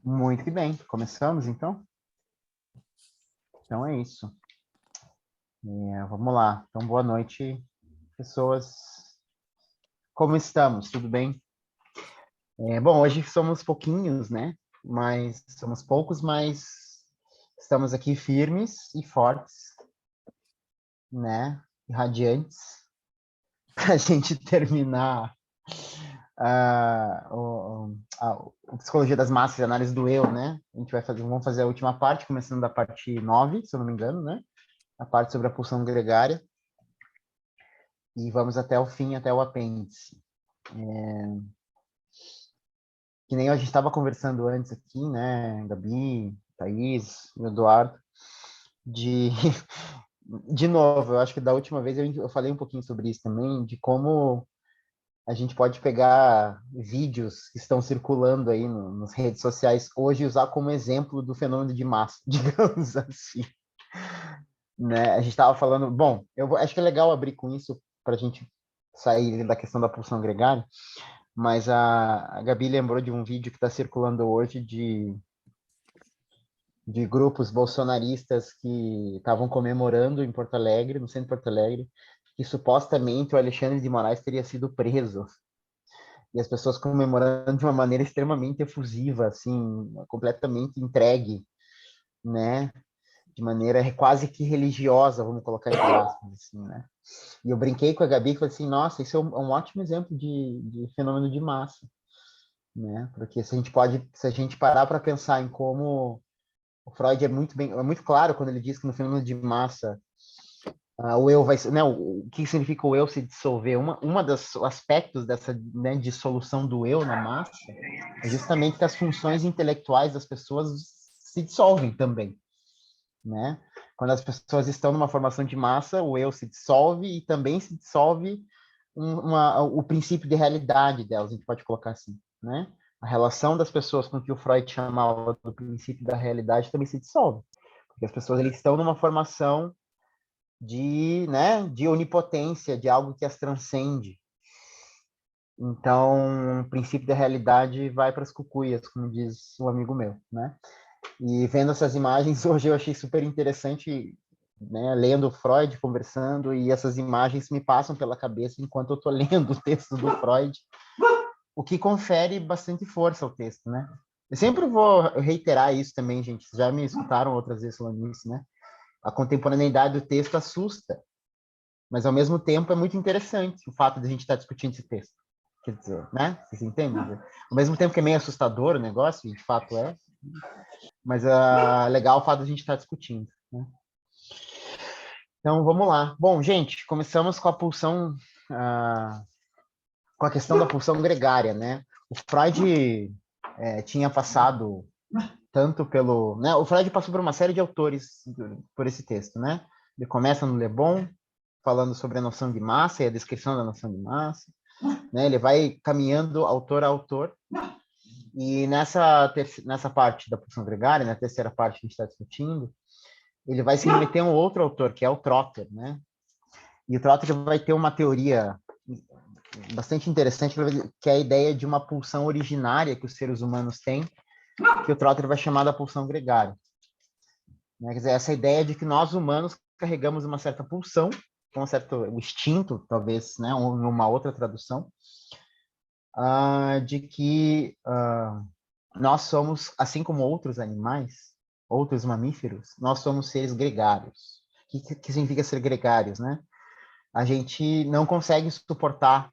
Muito bem, começamos então? Então é isso. Vamos lá. Então, boa noite, pessoas. Como estamos? Tudo bem? Bom, hoje somos pouquinhos, né? Mas somos poucos, mas estamos aqui firmes e fortes, né? E radiantes para a gente terminar a psicologia das massas e análise do eu, né? A gente vamos fazer a última parte, começando da parte 9, se eu não me engano, né? A parte sobre a pulsão gregária. E vamos até o fim, até o apêndice. Que nem a gente estava conversando antes aqui, né, Gabi, Thaís, Eduardo, de, de novo, eu acho que da última vez eu falei um pouquinho sobre isso também, de como a gente pode pegar vídeos que estão circulando aí nas redes sociais hoje e usar como exemplo do fenômeno de massa, digamos assim. Né? A gente estava falando, bom, acho que é legal abrir com isso para a gente sair da questão da pulsão gregária, mas a Gabi lembrou de um vídeo que está circulando hoje de grupos bolsonaristas que estavam comemorando em Porto Alegre, no centro de Porto Alegre, que supostamente o Alexandre de Moraes teria sido preso. E as pessoas comemorando de uma maneira extremamente efusiva, assim, completamente entregue, né? De maneira quase que religiosa, vamos colocar entre aspas, assim, né? E eu brinquei com a Gabi e falei assim, nossa, isso é um ótimo exemplo de fenômeno de massa, né? Porque se a gente parar para pensar em como o Freud é muito claro quando ele diz que no fenômeno de massa o eu vai, né? O que significa o eu se dissolver? Uma dos aspectos dessa, né, dissolução do eu na massa é justamente que as funções intelectuais das pessoas se dissolvem também, né? Quando as pessoas estão numa formação de massa, o eu se dissolve e também se dissolve o princípio de realidade delas, a gente pode colocar assim, né? A relação das pessoas com o que o Freud chamava do princípio da realidade também se dissolve, porque as pessoas eles estão numa formação né, de onipotência, de algo que as transcende. Então, o princípio da realidade vai para as cucuias, como diz um amigo meu, né? E vendo essas imagens, hoje eu achei super interessante, né, lendo Freud, conversando, e essas imagens me passam pela cabeça enquanto eu estou lendo o texto do Freud, o que confere bastante força ao texto, né? Eu sempre vou reiterar isso também, gente, já me escutaram outras vezes falando isso, né? A contemporaneidade do texto assusta, mas ao mesmo tempo é muito interessante o fato de a gente estar discutindo esse texto. Quer dizer, né? Vocês entendem? Ao mesmo tempo que é meio assustador o negócio, e de fato é, mas é legal o fato de a gente estar discutindo. Né? Então, vamos lá. Bom, gente, começamos com a pulsão, com a questão da pulsão gregária, né? O Freud tinha passado tanto pelo, né? O Freud passou por uma série de autores por esse texto, né? Ele começa no Le Bon, falando sobre a noção de massa e a descrição da noção de massa, né? Ele vai caminhando autor a autor, e nessa parte da pulsão gregária, na terceira parte que a gente está discutindo, ele vai se remeter a um outro autor, que é o Trotter, né? E o Trotter vai ter uma teoria bastante interessante, que é a ideia de uma pulsão originária que os seres humanos têm, que o Trotter vai chamar da pulsão gregária. Né? Quer dizer, essa ideia de que nós humanos carregamos uma certa pulsão, um certo instinto, talvez, né, uma outra tradução, de que nós somos, assim como outros animais, outros mamíferos, nós somos seres gregários. O que significa ser gregários, né? A gente não consegue suportar,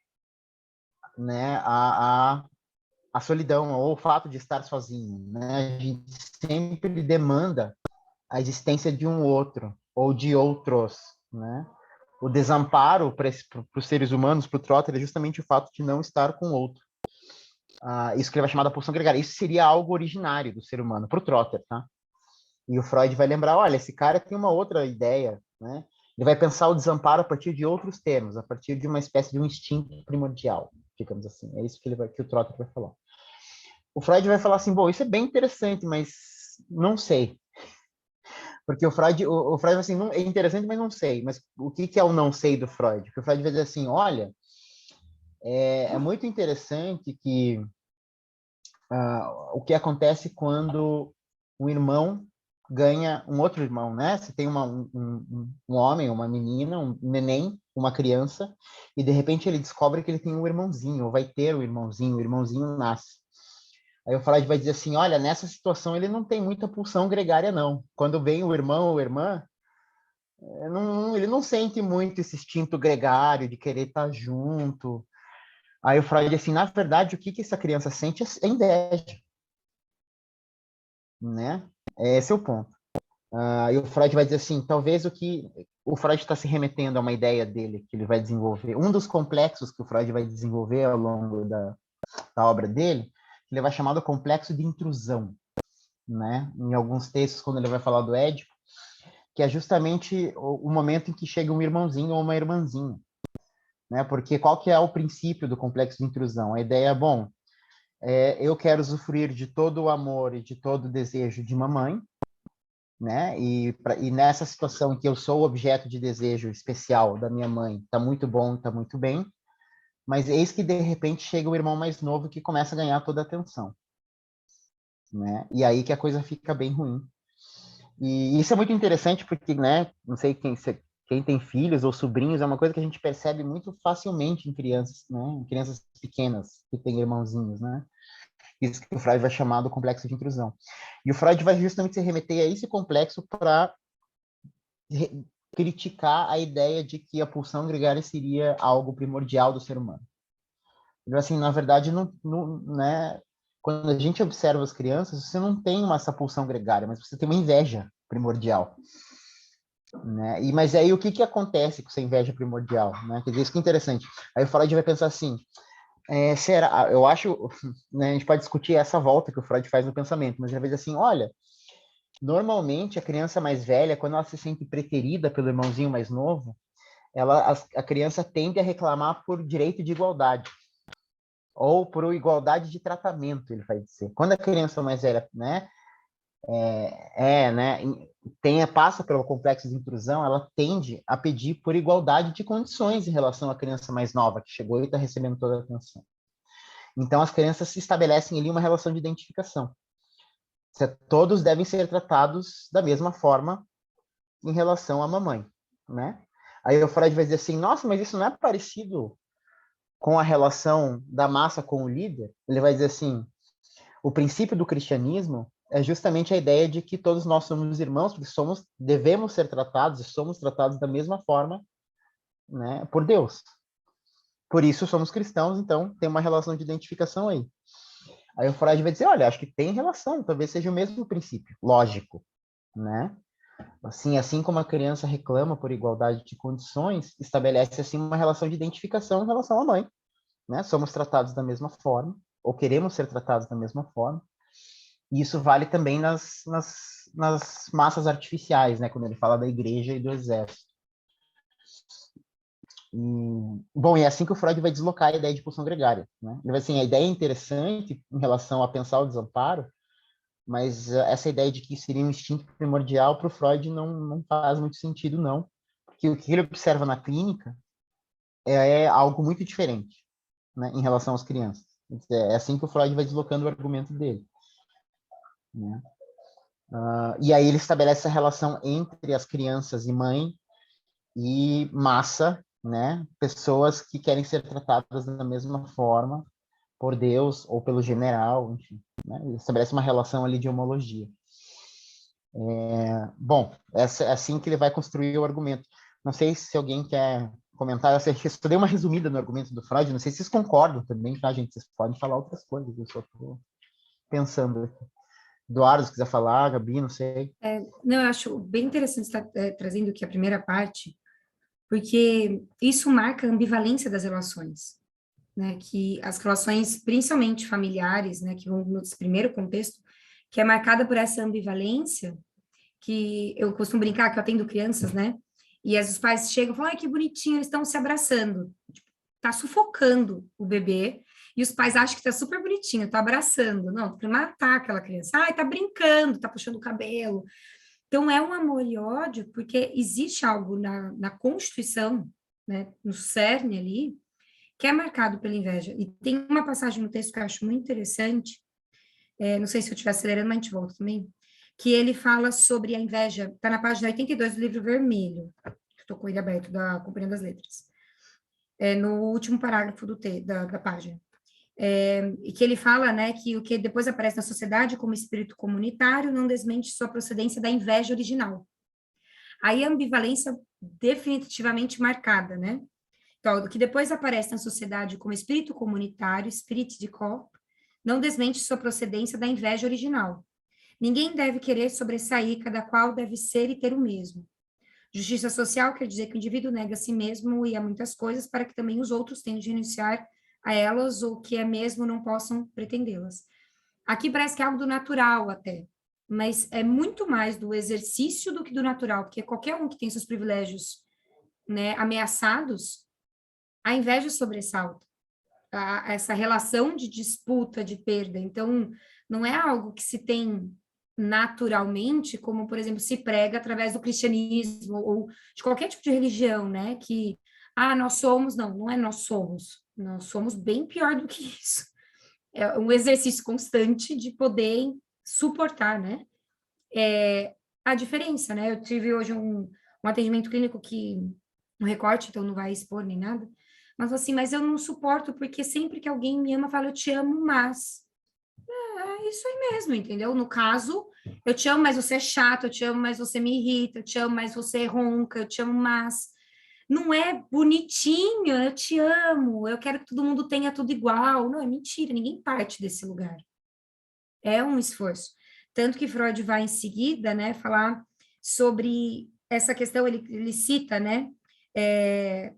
né, a solidão ou o fato de estar sozinho, né? A gente sempre demanda a existência de um outro ou de outros, né? O desamparo para os seres humanos, para o Trotter, é justamente o fato de não estar com o outro. Isso que ele vai chamar da pulsão gregária. Isso seria algo originário do ser humano, para o Trotter, tá? E o Freud vai lembrar, olha, esse cara tem uma outra ideia, né? Ele vai pensar o desamparo a partir de outros termos, a partir de uma espécie de um instinto primordial, digamos assim. É isso que o Trotter vai falar. O Freud vai falar assim, bom, isso é bem interessante, mas não sei. Porque o Freud assim, não, é interessante, mas não sei. Mas o que é o não sei do Freud? Porque o Freud vai dizer assim, olha, é muito interessante que o que acontece quando o irmão ganha um outro irmão, né? Você tem um homem, uma menina, um neném, uma criança, e de repente ele descobre que ele tem um irmãozinho, ou vai ter o irmãozinho nasce. Aí o Freud vai dizer assim, olha, nessa situação ele não tem muita pulsão gregária, não. Quando vem o irmão ou irmã, ele não sente muito esse instinto gregário de querer estar junto. Aí o Freud, assim, na verdade, o que essa criança sente é inveja, né? Esse é o ponto. E o Freud vai dizer assim, talvez o Freud está se remetendo a uma ideia dele que ele vai desenvolver. Um dos complexos que o Freud vai desenvolver ao longo da obra dele, ele vai chamar do complexo de intrusão, né? Em alguns textos, quando ele vai falar do Édipo, que é justamente o momento em que chega um irmãozinho ou uma irmãzinha, né? Porque qual que é o princípio do complexo de intrusão? A ideia é, bom, eu quero usufruir de todo o amor e de todo o desejo de mamãe, né? E nessa situação em que eu sou o objeto de desejo especial da minha mãe, tá muito bom, tá muito bem, mas eis que de repente chega o irmão mais novo que começa a ganhar toda a atenção, né? E aí que a coisa fica bem ruim. E isso é muito interessante porque, né, não sei quem tem filhos ou sobrinhos, é uma coisa que a gente percebe muito facilmente em crianças, né? Em crianças pequenas que têm irmãozinhos, né? Isso que o Freud vai chamar do complexo de intrusão. E o Freud vai justamente se remeter a esse complexo para criticar a ideia de que a pulsão gregária seria algo primordial do ser humano. Então, assim, na verdade, né, quando a gente observa as crianças, você não tem essa pulsão gregária, mas você tem uma inveja primordial. Né? Mas aí o que acontece com essa inveja primordial? Né? Quer dizer, isso que é interessante. Aí o Freud vai pensar assim, será? Eu acho, né, a gente pode discutir essa volta que o Freud faz no pensamento, mas ele vai dizer assim, olha, normalmente a criança mais velha, quando ela se sente preterida pelo irmãozinho mais novo, a criança tende a reclamar por direito de igualdade ou por igualdade de tratamento, ele vai dizer. Quando a criança mais velha, né, né, passa pelo complexo de intrusão, ela tende a pedir por igualdade de condições em relação à criança mais nova que chegou e está recebendo toda a atenção. Então, as crianças se estabelecem ali uma relação de identificação. Todos devem ser tratados da mesma forma em relação à mamãe, né? Aí o Freud vai dizer assim, nossa, mas isso não é parecido com a relação da massa com o líder? Ele vai dizer assim, o princípio do cristianismo é justamente a ideia de que todos nós somos irmãos, porque devemos ser tratados e somos tratados da mesma forma, né, por Deus. Por isso somos cristãos, então tem uma relação de identificação aí. Aí o Freud vai dizer, olha, acho que tem relação, talvez seja o mesmo princípio, lógico, né? Assim como a criança reclama por igualdade de condições, estabelece assim uma relação de identificação em relação à mãe, né? Somos tratados da mesma forma, ou queremos ser tratados da mesma forma. E isso vale também nas massas artificiais, né? Quando ele fala da igreja e do exército. Bom, e é assim que o Freud vai deslocar a ideia de pulsão gregária, né? Ele vai assim, a ideia é interessante em relação a pensar o desamparo, mas essa ideia de que seria um instinto primordial para o Freud não faz muito sentido, não. Porque o que ele observa na clínica é algo muito diferente, né, em relação às crianças. É assim que o Freud vai deslocando o argumento dele. Né? E aí ele estabelece essa relação entre as crianças e mãe e massa, né? Pessoas que querem ser tratadas da mesma forma por Deus ou pelo general, enfim. Né? Ele estabelece uma relação ali de homologia. Bom, é assim que ele vai construir o argumento. Não sei se alguém quer comentar. Eu só dei uma resumida no argumento do Freud. Não sei se vocês concordam também, tá, gente? Vocês podem falar outras coisas. Eu só estou pensando aqui. Eduardo, se quiser falar, Gabi, não sei. Não, eu acho bem interessante estar trazendo aqui a primeira parte, porque isso marca a ambivalência das relações, né? Que as relações, principalmente familiares, né? Que vão nesse primeiro contexto, que é marcada por essa ambivalência, que eu costumo brincar que eu atendo crianças, né? E os pais chegam e falam, ai, que bonitinho, eles estão se abraçando. Tipo, tá sufocando o bebê, e os pais acham que tá super bonitinho, tá abraçando. Não, para matar aquela criança. Ai, tá brincando, tá puxando o cabelo. Então, é um amor e ódio, porque existe algo na Constituição, né, no cerne ali, que é marcado pela inveja. E tem uma passagem no texto que eu acho muito interessante, não sei se eu estiver acelerando, mas a gente volta também, que ele fala sobre a inveja, está na página 82 do livro vermelho, que estou com ele aberto, da Companhia das Letras, no último parágrafo da página. E que ele fala, né, que o que depois aparece na sociedade como espírito comunitário não desmente sua procedência da inveja original. Aí a ambivalência definitivamente marcada, né? Então, o que depois aparece na sociedade como espírito comunitário, espírito de corpo, não desmente sua procedência da inveja original. Ninguém deve querer sobressair, cada qual deve ser e ter o mesmo. Justiça social quer dizer que o indivíduo nega a si mesmo e a muitas coisas para que também os outros tenham de renunciar a elas ou que é mesmo não possam pretendê-las. Aqui parece que é algo do natural até, mas é muito mais do exercício do que do natural, porque qualquer um que tem seus privilégios, né, ameaçados, a inveja sobressalta, essa relação de disputa, de perda. Então, não é algo que se tem naturalmente, como, por exemplo, se prega através do cristianismo ou de qualquer tipo de religião, né? Que, nós somos, não é nós somos bem pior do que isso. É um exercício constante de poder suportar, né? A diferença, né? Eu tive hoje um atendimento clínico que, um recorte, então não vai expor nem nada, mas assim, mas eu não suporto porque sempre que alguém me ama, fala, eu te amo, mas é isso aí mesmo, entendeu? No caso, eu te amo, mas você é chato, eu te amo, mas você me irrita, eu te amo, mas você ronca, eu te amo, mas não é bonitinho, eu te amo, eu quero que todo mundo tenha tudo igual. Não, é mentira, ninguém parte desse lugar. É um esforço. Tanto que Freud vai em seguida, né, falar sobre essa questão, ele cita, né,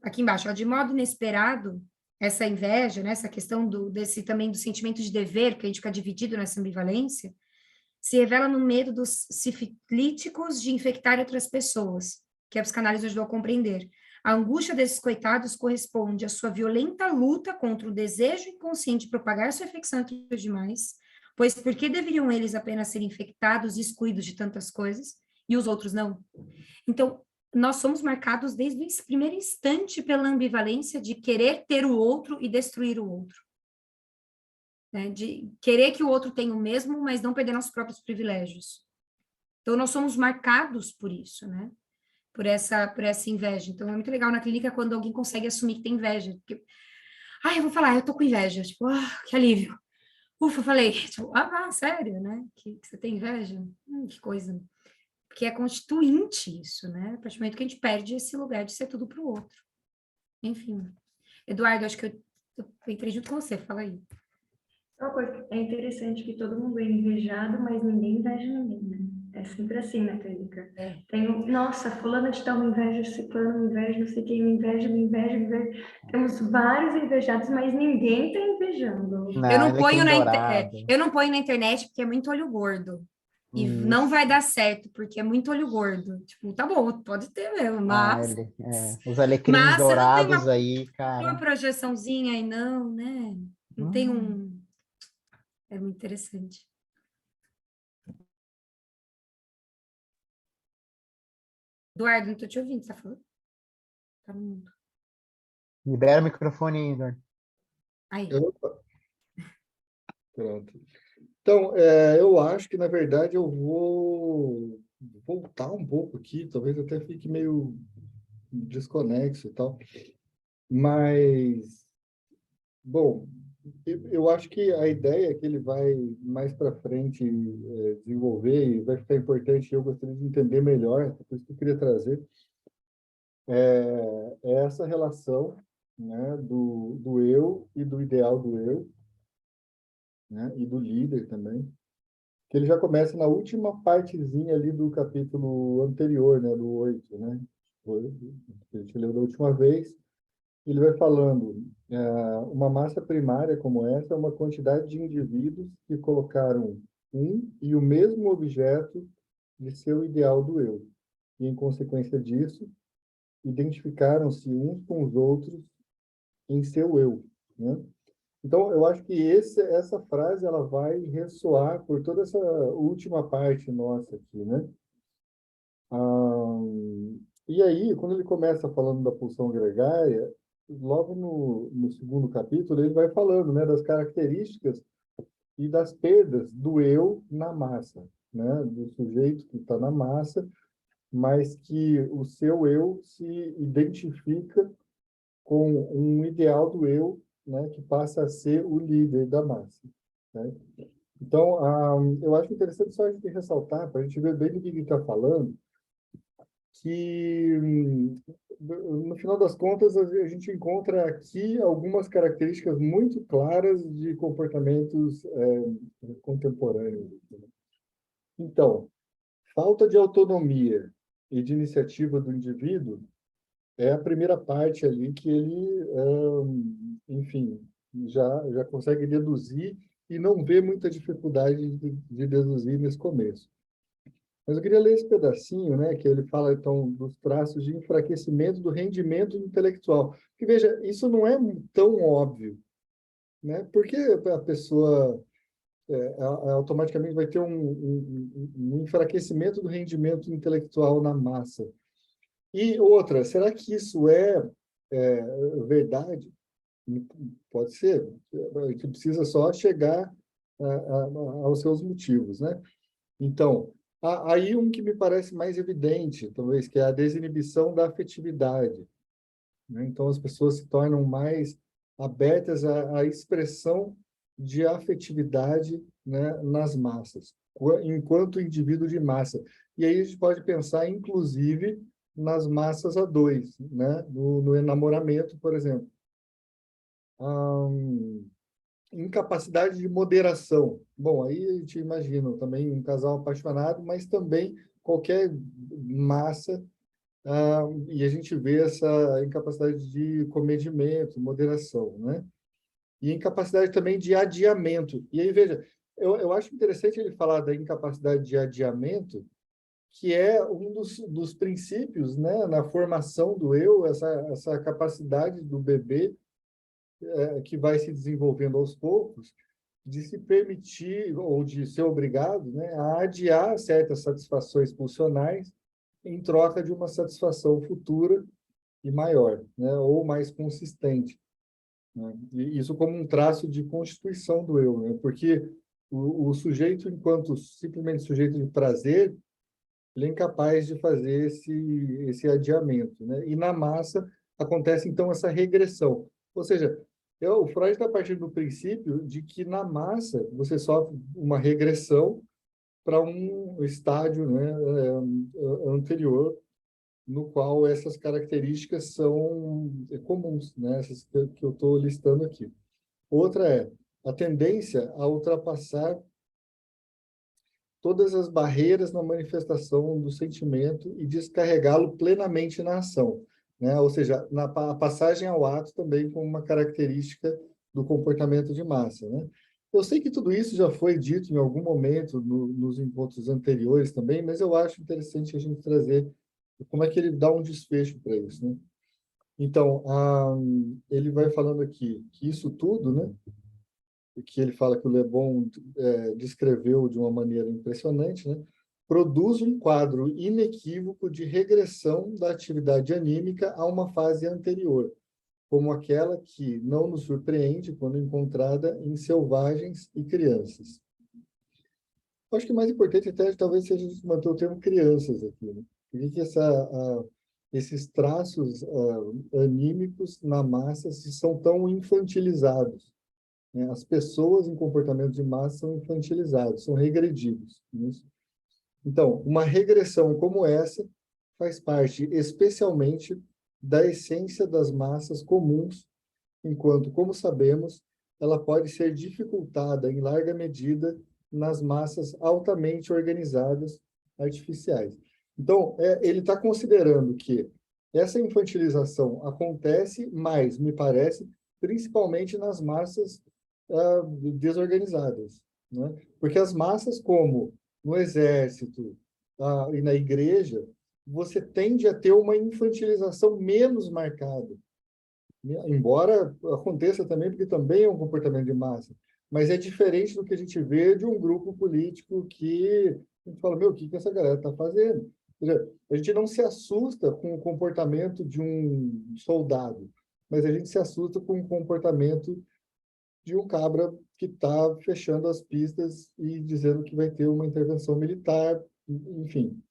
aqui embaixo, ó, de modo inesperado, essa inveja, né, essa questão desse também do sentimento de dever, que a gente fica dividido nessa ambivalência, se revela no medo dos sifilíticos de infectar outras pessoas, que a psicanálise ajudou a compreender. A angústia desses coitados corresponde à sua violenta luta contra o desejo inconsciente de propagar sua infecção entre os demais, pois por que deveriam eles apenas ser infectados e excluídos de tantas coisas, e os outros não? Então, nós somos marcados desde o primeiro instante pela ambivalência de querer ter o outro e destruir o outro. Né? De querer que o outro tenha o mesmo, mas não perder nossos próprios privilégios. Então, nós somos marcados por isso, né? Por essa inveja. Então, é muito legal na clínica quando alguém consegue assumir que tem inveja. Porque, eu vou falar, eu tô com inveja. Tipo, que alívio. Ufa, eu falei, tipo, sério, né? Que você tem inveja? Que coisa. Porque é constituinte isso, né? A partir do momento que a gente perde esse lugar de ser tudo para o outro. Enfim. Eduardo, acho que eu entrei junto com você, fala aí. Uma coisa que é interessante que todo mundo é invejado, mas ninguém inveja ninguém, né? É sempre assim na clínica. Nossa, fulana de tal me inveja, ciclano me inveja, não sei quem me inveja, me inveja, me inveja. Temos vários invejados, mas ninguém tá invejando. Eu Não, não ele é ponho aquele dourado. eu não ponho na internet porque é muito olho gordo. E não Isso. vai dar certo, porque é muito olho gordo. Tipo, tá bom, pode ter mesmo, mas... Os alecrins Mas você não tem dourados aí, uma cara. projeçãozinha aí, não, né? Não tem Hum, um... É muito interessante. Eduardo, não tô te ouvindo, você tá falando? Tá no mundo. libera o microfone aí, Eduardo. Aí. Opa, pronto. Então, eu acho que, na verdade, eu vou voltar um pouco aqui, talvez até fique meio desconexo e tal, mas, bom, eu acho que a ideia que ele vai mais para frente desenvolver e vai ficar importante, eu gostaria de entender melhor, por isso que eu queria trazer, é essa relação, né, do eu e do ideal do eu, né, e do líder também, que ele já começa na última partezinha ali do capítulo anterior, né, do 8, né? A gente leu da última vez. Ele vai falando, uma massa primária como essa é uma quantidade de indivíduos que colocaram um e o mesmo objeto de seu ideal do eu. E, em consequência disso, identificaram-se uns com os outros em seu eu, né? Então, eu acho que essa frase ela vai ressoar por toda essa última parte nossa aqui, né? E aí, quando ele começa falando da pulsão gregária, logo no segundo capítulo, ele vai falando, né, das características e das perdas do eu na massa, né? Do sujeito que está na massa, mas que o seu eu se identifica com um ideal do eu, né? Que passa a ser o líder da massa, né? Então, eu acho interessante só a gente ressaltar, para a gente ver bem do que ele está falando, que, no final das contas, a gente encontra aqui algumas características muito claras de comportamentos contemporâneos. Então, falta de autonomia e de iniciativa do indivíduo é a primeira parte ali que ele, enfim, já consegue deduzir e não vê muita dificuldade de deduzir nesse começo. Mas eu queria ler esse pedacinho, né, que ele fala, então, dos traços de enfraquecimento do rendimento intelectual. Porque, veja, isso não é tão óbvio, né? Porque a pessoa automaticamente vai ter um enfraquecimento do rendimento intelectual na massa. E outra, será que isso é verdade? Pode ser. A gente precisa só chegar aos seus motivos, né? Então, aí um que me parece mais evidente, talvez, que é a desinibição da afetividade, né? Então, as pessoas se tornam mais abertas à expressão de afetividade, né, nas massas, enquanto indivíduo de massa. E aí a gente pode pensar, inclusive, nas massas a dois, né? No enamoramento, por exemplo. Incapacidade de moderação. Bom, aí a gente imagina também um casal apaixonado, mas também qualquer massa, e a gente vê essa incapacidade de comedimento, moderação, né? E incapacidade também de adiamento. E aí, veja, eu acho interessante ele falar da incapacidade de adiamento, que é um dos princípios, né, na formação do eu, essa capacidade do bebê que vai se desenvolvendo aos poucos, de se permitir ou de ser obrigado, né, a adiar certas satisfações pulsionais em troca de uma satisfação futura e maior, né, ou mais consistente, né? E isso como um traço de constituição do eu, né? Porque o sujeito, enquanto simplesmente sujeito de prazer, ele é incapaz de fazer esse adiamento, né? E na massa acontece, então, essa regressão. Ou seja, o Freud está partindo do princípio de que na massa você sofre uma regressão para um estágio, né, anterior, no qual essas características são comuns, né, essas que eu estou listando aqui. Outra é a tendência a ultrapassar todas as barreiras na manifestação do sentimento e descarregá-lo plenamente na ação, né? Ou seja, a passagem ao ato também como uma característica do comportamento de massa, né? Eu sei que tudo isso já foi dito em algum momento nos encontros anteriores também, mas eu acho interessante a gente trazer como é que ele dá um desfecho para isso, né? Então, ele vai falando aqui que isso tudo, né, que ele fala que o Le Bon descreveu de uma maneira impressionante, né, produz um quadro inequívoco de regressão da atividade anímica a uma fase anterior, como aquela que não nos surpreende quando encontrada em selvagens e crianças. Acho que o mais importante até talvez seja a gente manter o termo crianças aqui, né? Porque que esses traços anímicos na massa são tão infantilizados, né? As pessoas em comportamento de massa são infantilizados, são regredidos, né? Então, uma regressão como essa faz parte especialmente da essência das massas comuns, enquanto, como sabemos, ela pode ser dificultada em larga medida nas massas altamente organizadas artificiais. Então, ele está considerando que essa infantilização acontece, mas, me parece, principalmente nas massas desorganizadas, né? Porque as massas, como no exército e na igreja, você tende a ter uma infantilização menos marcada, embora aconteça também, porque também é um comportamento de massa, mas é diferente do que a gente vê de um grupo político que a gente fala, meu, o que essa galera está fazendo? Ou seja, a gente não se assusta com o comportamento de um soldado, mas a gente se assusta com o comportamento de um cabra que está fechando as pistas e dizendo que vai ter uma intervenção militar, enfim.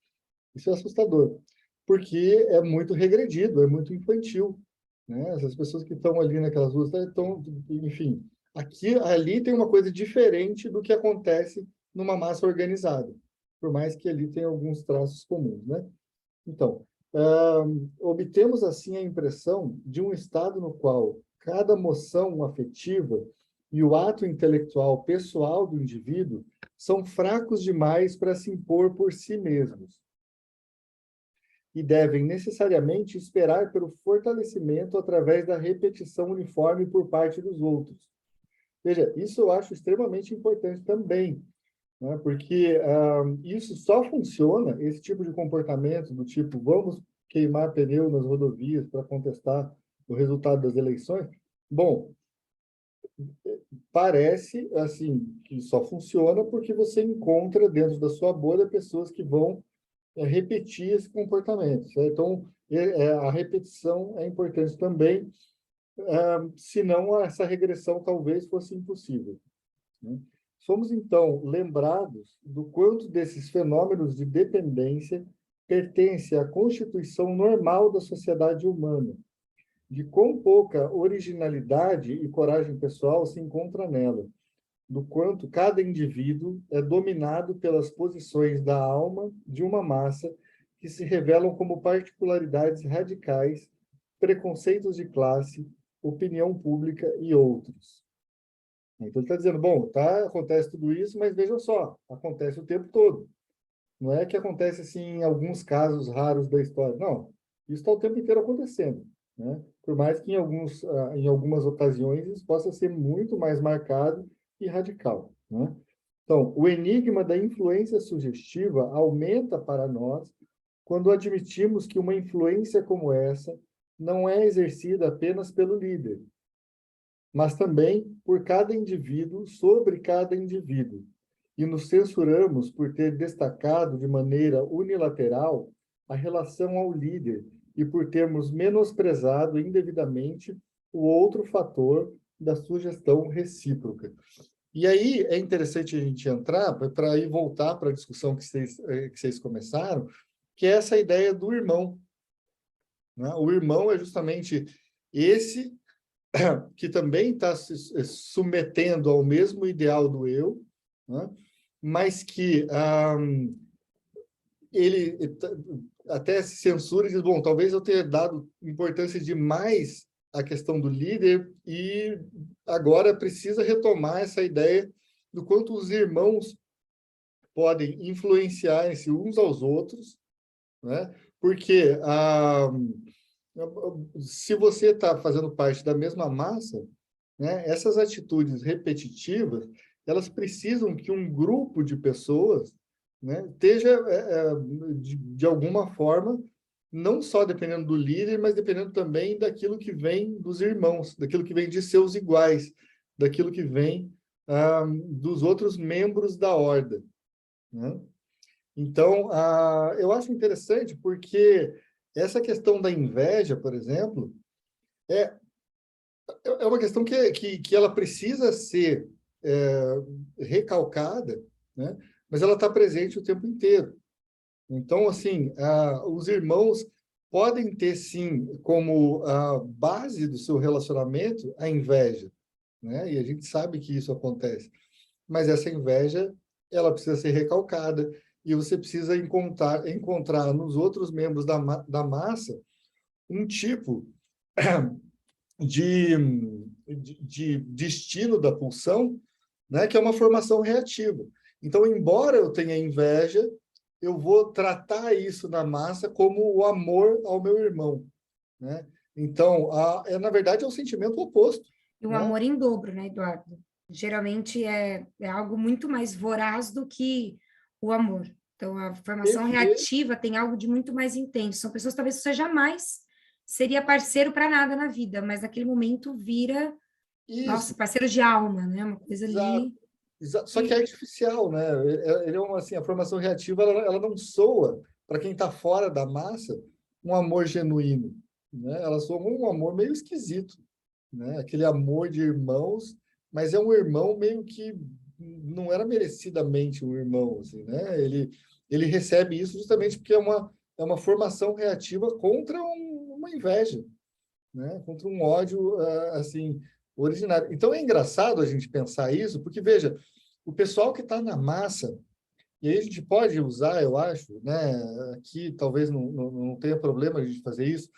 Isso é assustador, porque é muito regredido, é muito infantil, né? Essas pessoas que estão ali naquelas ruas estão, enfim, ali tem uma coisa diferente do que acontece numa massa organizada, por mais que ali tenha alguns traços comuns, né? Então, obtemos assim a impressão de um estado no qual cada moção afetiva e o ato intelectual pessoal do indivíduo são fracos demais para se impor por si mesmos e devem necessariamente esperar pelo fortalecimento através da repetição uniforme por parte dos outros. Veja, isso eu acho extremamente importante também, né? Porque isso só funciona, esse tipo de comportamento, do tipo, vamos queimar pneu nas rodovias para contestar o resultado das eleições. Bom, parece assim que só funciona porque você encontra dentro da sua bolha pessoas que vão repetir esse comportamento. Certo? Então, a repetição é importante também, senão essa regressão talvez fosse impossível. Né? Somos, então, lembrados do quanto desses fenômenos de dependência pertencem à constituição normal da sociedade humana, de quão pouca originalidade e coragem pessoal se encontra nela, do quanto cada indivíduo é dominado pelas posições da alma de uma massa que se revelam como particularidades radicais, preconceitos de classe, opinião pública e outros. Então, ele está dizendo, bom, tá, acontece tudo isso, mas veja só, acontece o tempo todo. Não é que acontece assim em alguns casos raros da história. Não, isso está o tempo inteiro acontecendo. Né? Por mais que em algumas ocasiões isso possa ser muito mais marcado e radical. Né? Então, o enigma da influência sugestiva aumenta para nós quando admitimos que uma influência como essa não é exercida apenas pelo líder, mas também por cada indivíduo sobre cada indivíduo, e nos censuramos por ter destacado de maneira unilateral a relação ao líder e por termos menosprezado indevidamente o outro fator da sugestão recíproca. E aí é interessante a gente entrar, para ir voltar para a discussão que vocês começaram, que é essa ideia do irmão. Né? O irmão é justamente esse que também está se submetendo ao mesmo ideal do eu, né? Mas que ele até se censura e diz, bom, talvez eu tenha dado importância demais à questão do líder e agora precisa retomar essa ideia do quanto os irmãos podem influenciar-se uns aos outros, né? Porque se você está fazendo parte da mesma massa, né, essas atitudes repetitivas, elas precisam que um grupo de pessoas, né, esteja, de alguma forma, não só dependendo do líder, mas dependendo também daquilo que vem dos irmãos, daquilo que vem de seus iguais, daquilo que vem dos outros membros da horda. Né? Então, eu acho interessante porque essa questão da inveja, por exemplo, é uma questão que ela precisa ser recalcada, né? Mas ela está presente o tempo inteiro. Então, assim, os irmãos podem ter, sim, como a base do seu relacionamento a inveja, né? E a gente sabe que isso acontece. Mas essa inveja, ela precisa ser recalcada e você precisa encontrar nos outros membros da massa um tipo de destino da pulsão, né, que é uma formação reativa. Então, embora eu tenha inveja, eu vou tratar isso na massa como o amor ao meu irmão. Né? Então, na verdade, é o sentimento oposto. E o né? amor em dobro, né, Eduardo? Geralmente é algo muito mais voraz do que o amor. Então, a formação reativa tem algo de muito mais intenso. São pessoas, talvez você jamais seria parceiro para nada na vida, mas naquele momento vira, nossa, parceiro de alma, né? Uma coisa ali. Exato. Só que é artificial, né? Ele é assim, a formação reativa, ela não soa, para quem está fora da massa, um amor genuíno. Né? Ela soa um amor meio esquisito. Né? Aquele amor de irmãos mas é um irmão meio que não era merecidamente um irmão, assim, né? Ele recebe isso justamente porque é uma formação reativa contra uma inveja, né? Contra um ódio, assim, originário. Então, é engraçado a gente pensar isso, porque, veja, o pessoal que está na massa, e aí a gente pode usar, eu acho, né? Aqui talvez não tenha problema a gente fazer isso,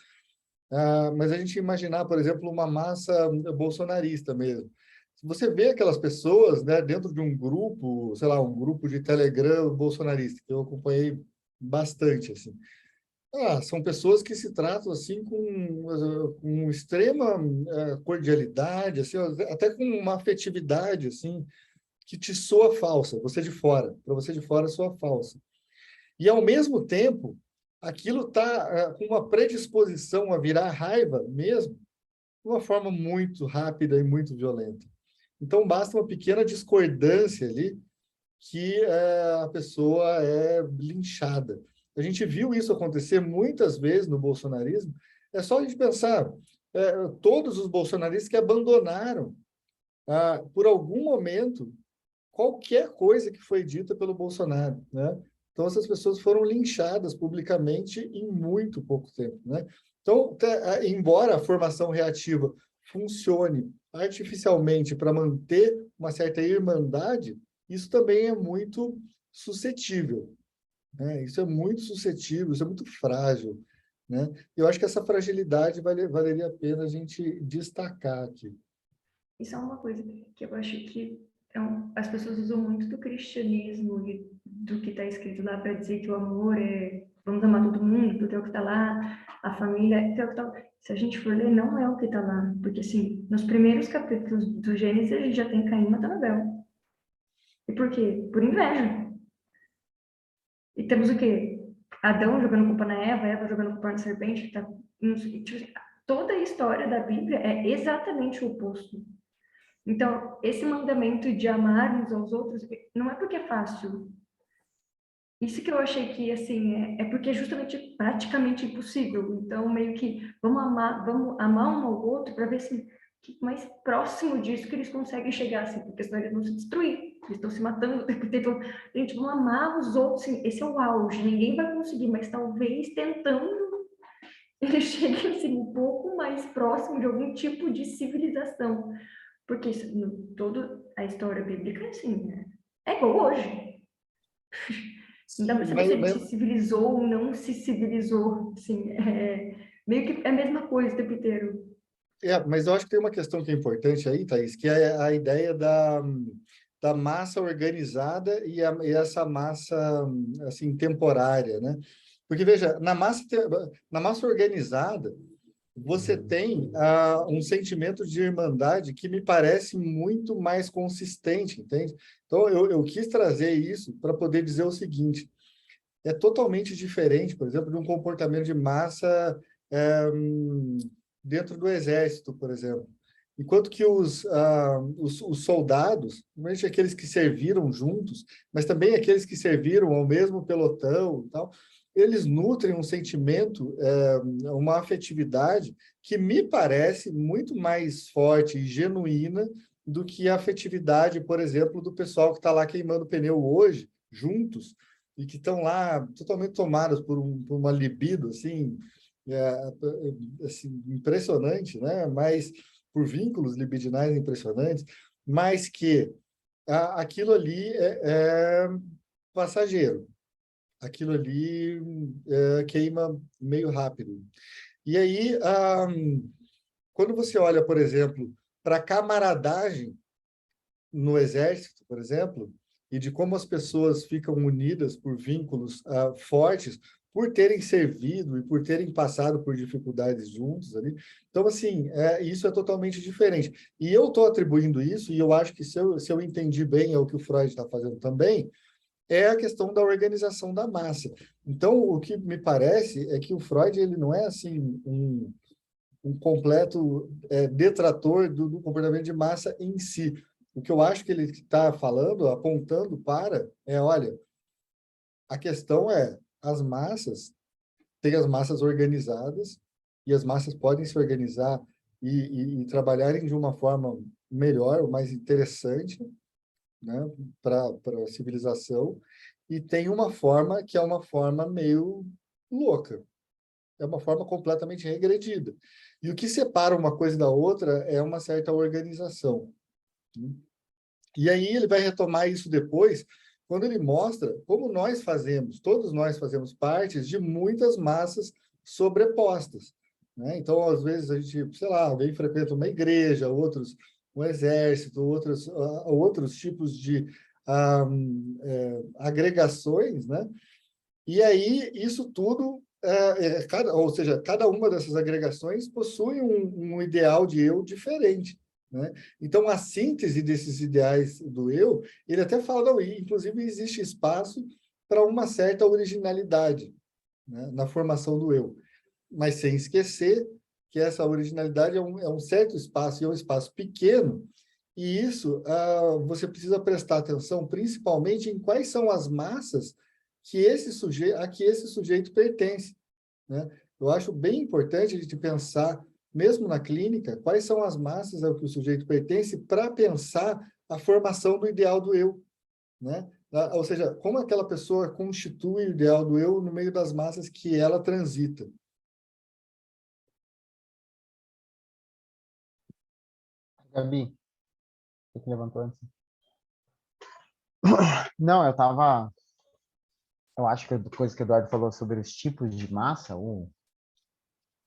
mas a gente imaginar, por exemplo, uma massa bolsonarista mesmo. Se você vê aquelas pessoas, né, dentro de um grupo, sei lá, um grupo de Telegram bolsonarista, que eu acompanhei bastante, assim. São pessoas que se tratam assim com extrema cordialidade, assim, até com uma afetividade assim que te soa falsa, você de fora, para você de fora soa falsa. E ao mesmo tempo, aquilo está com uma predisposição a virar raiva mesmo, de uma forma muito rápida e muito violenta. Então basta uma pequena discordância ali que a pessoa é linchada. A gente viu isso acontecer muitas vezes no bolsonarismo. É só a gente pensar, todos os bolsonaristas que abandonaram, por algum momento, qualquer coisa que foi dita pelo Bolsonaro, né? Então, essas pessoas foram linchadas publicamente em muito pouco tempo, né? Então, embora a formação reativa funcione artificialmente para manter uma certa irmandade, isso também é muito suscetível, né? Isso é muito suscetível, isso é muito frágil, né? Eu acho que essa fragilidade valeria a pena a gente destacar aqui. Isso é uma coisa que eu acho que as pessoas usam muito do cristianismo e do que está escrito lá para dizer que o amor é vamos amar todo mundo, porque é o que está lá, a família é o que está. Se a gente for ler, não é o que está lá, porque assim, nos primeiros capítulos do Gênesis a gente já tem Caim matando Abel. E por quê? Por inveja. E temos o quê? Adão jogando culpa na Eva, Eva jogando culpa na serpente. Tá, toda a história da Bíblia é exatamente o oposto. Então, esse mandamento de amar uns aos outros, não é porque é fácil. Isso que eu achei que, assim, é porque é justamente praticamente impossível. Então, meio que vamos amar um ao outro para ver se que mais próximo disso que eles conseguem chegar, assim, porque senão eles vão se destruir. Eles estão se matando o tempo inteiro. Gente, vamos amar os outros, assim, esse é o auge. Ninguém vai conseguir, mas talvez tentando eles cheguem, assim, um pouco mais próximo de algum tipo de civilização. Porque toda a história bíblica é assim, né? É igual hoje. Não dá para saber se a gente se civilizou ou não se civilizou. Assim, meio que é a mesma coisa o tempo inteiro. Mas eu acho que tem uma questão que é importante aí, Thaís, que é a ideia da massa organizada e essa massa assim temporária, né? Porque, veja, na massa organizada, você tem um sentimento de irmandade que me parece muito mais consistente, entende? Então, eu quis trazer isso para poder dizer o seguinte, é totalmente diferente, por exemplo, de um comportamento de massa dentro do exército, por exemplo. Enquanto que os soldados, principalmente aqueles que serviram juntos, mas também aqueles que serviram ao mesmo pelotão e tal, eles nutrem um sentimento, uma afetividade que me parece muito mais forte e genuína do que a afetividade, por exemplo, do pessoal que está lá queimando pneu hoje, juntos, e que estão lá totalmente tomados por uma libido, assim, assim, impressionante, né? Mas por vínculos libidinais impressionantes, mas que aquilo ali é passageiro, aquilo ali queima meio rápido. E aí, quando você olha, por exemplo, para a camaradagem no exército, por exemplo, e de como as pessoas ficam unidas por vínculos fortes, por terem servido e por terem passado por dificuldades juntos ali. Então, assim, isso é totalmente diferente. E eu estou atribuindo isso, e eu acho que se eu entendi bem é o que o Freud está fazendo também, é a questão da organização da massa. Então, o que me parece é que o Freud ele não é assim um completo detrator do comportamento de massa em si. O que eu acho que ele está falando, apontando olha, a questão as massas, tem as massas organizadas, e as massas podem se organizar e trabalharem de uma forma melhor, mais interessante, né, para a civilização, e tem uma forma que é uma forma meio louca, é uma forma completamente regredida. E o que separa uma coisa da outra é uma certa organização. E aí ele vai retomar isso depois, quando ele mostra como nós fazemos, todos nós fazemos parte de muitas massas sobrepostas, né? Então, às vezes, a gente, sei lá, alguém frequenta uma igreja, outros um exército, outros tipos de agregações, né? E aí, isso tudo, ou seja, cada uma dessas agregações possui um ideal de eu diferente, né? Então, a síntese desses ideais do eu, ele até fala, não, inclusive existe espaço para uma certa originalidade, né, na formação do eu, mas sem esquecer que essa originalidade é um certo espaço, e é um espaço pequeno, e isso você precisa prestar atenção principalmente em quais são as massas a que esse sujeito pertence, né? Eu acho bem importante a gente pensar, mesmo na clínica, quais são as massas ao que o sujeito pertence para pensar a formação do ideal do eu, né? Ou seja, como aquela pessoa constitui o ideal do eu no meio das massas que ela transita. Gabi, você que levantou antes. Não, eu acho que a coisa que o Eduardo falou sobre os tipos de massa, ou,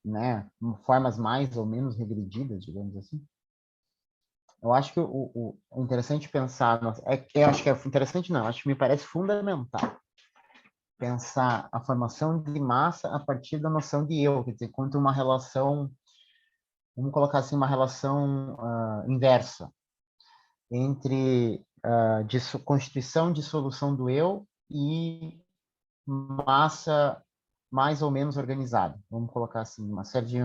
né, formas mais ou menos regredidas, digamos assim. Eu acho que o interessante pensar, eu acho que é interessante não, acho que me parece fundamental pensar a formação de massa a partir da noção de eu, quer dizer, quanto uma relação, vamos colocar assim, uma relação inversa entre constituição, dissolução do eu e massa mais ou menos organizada. Vamos colocar assim, uma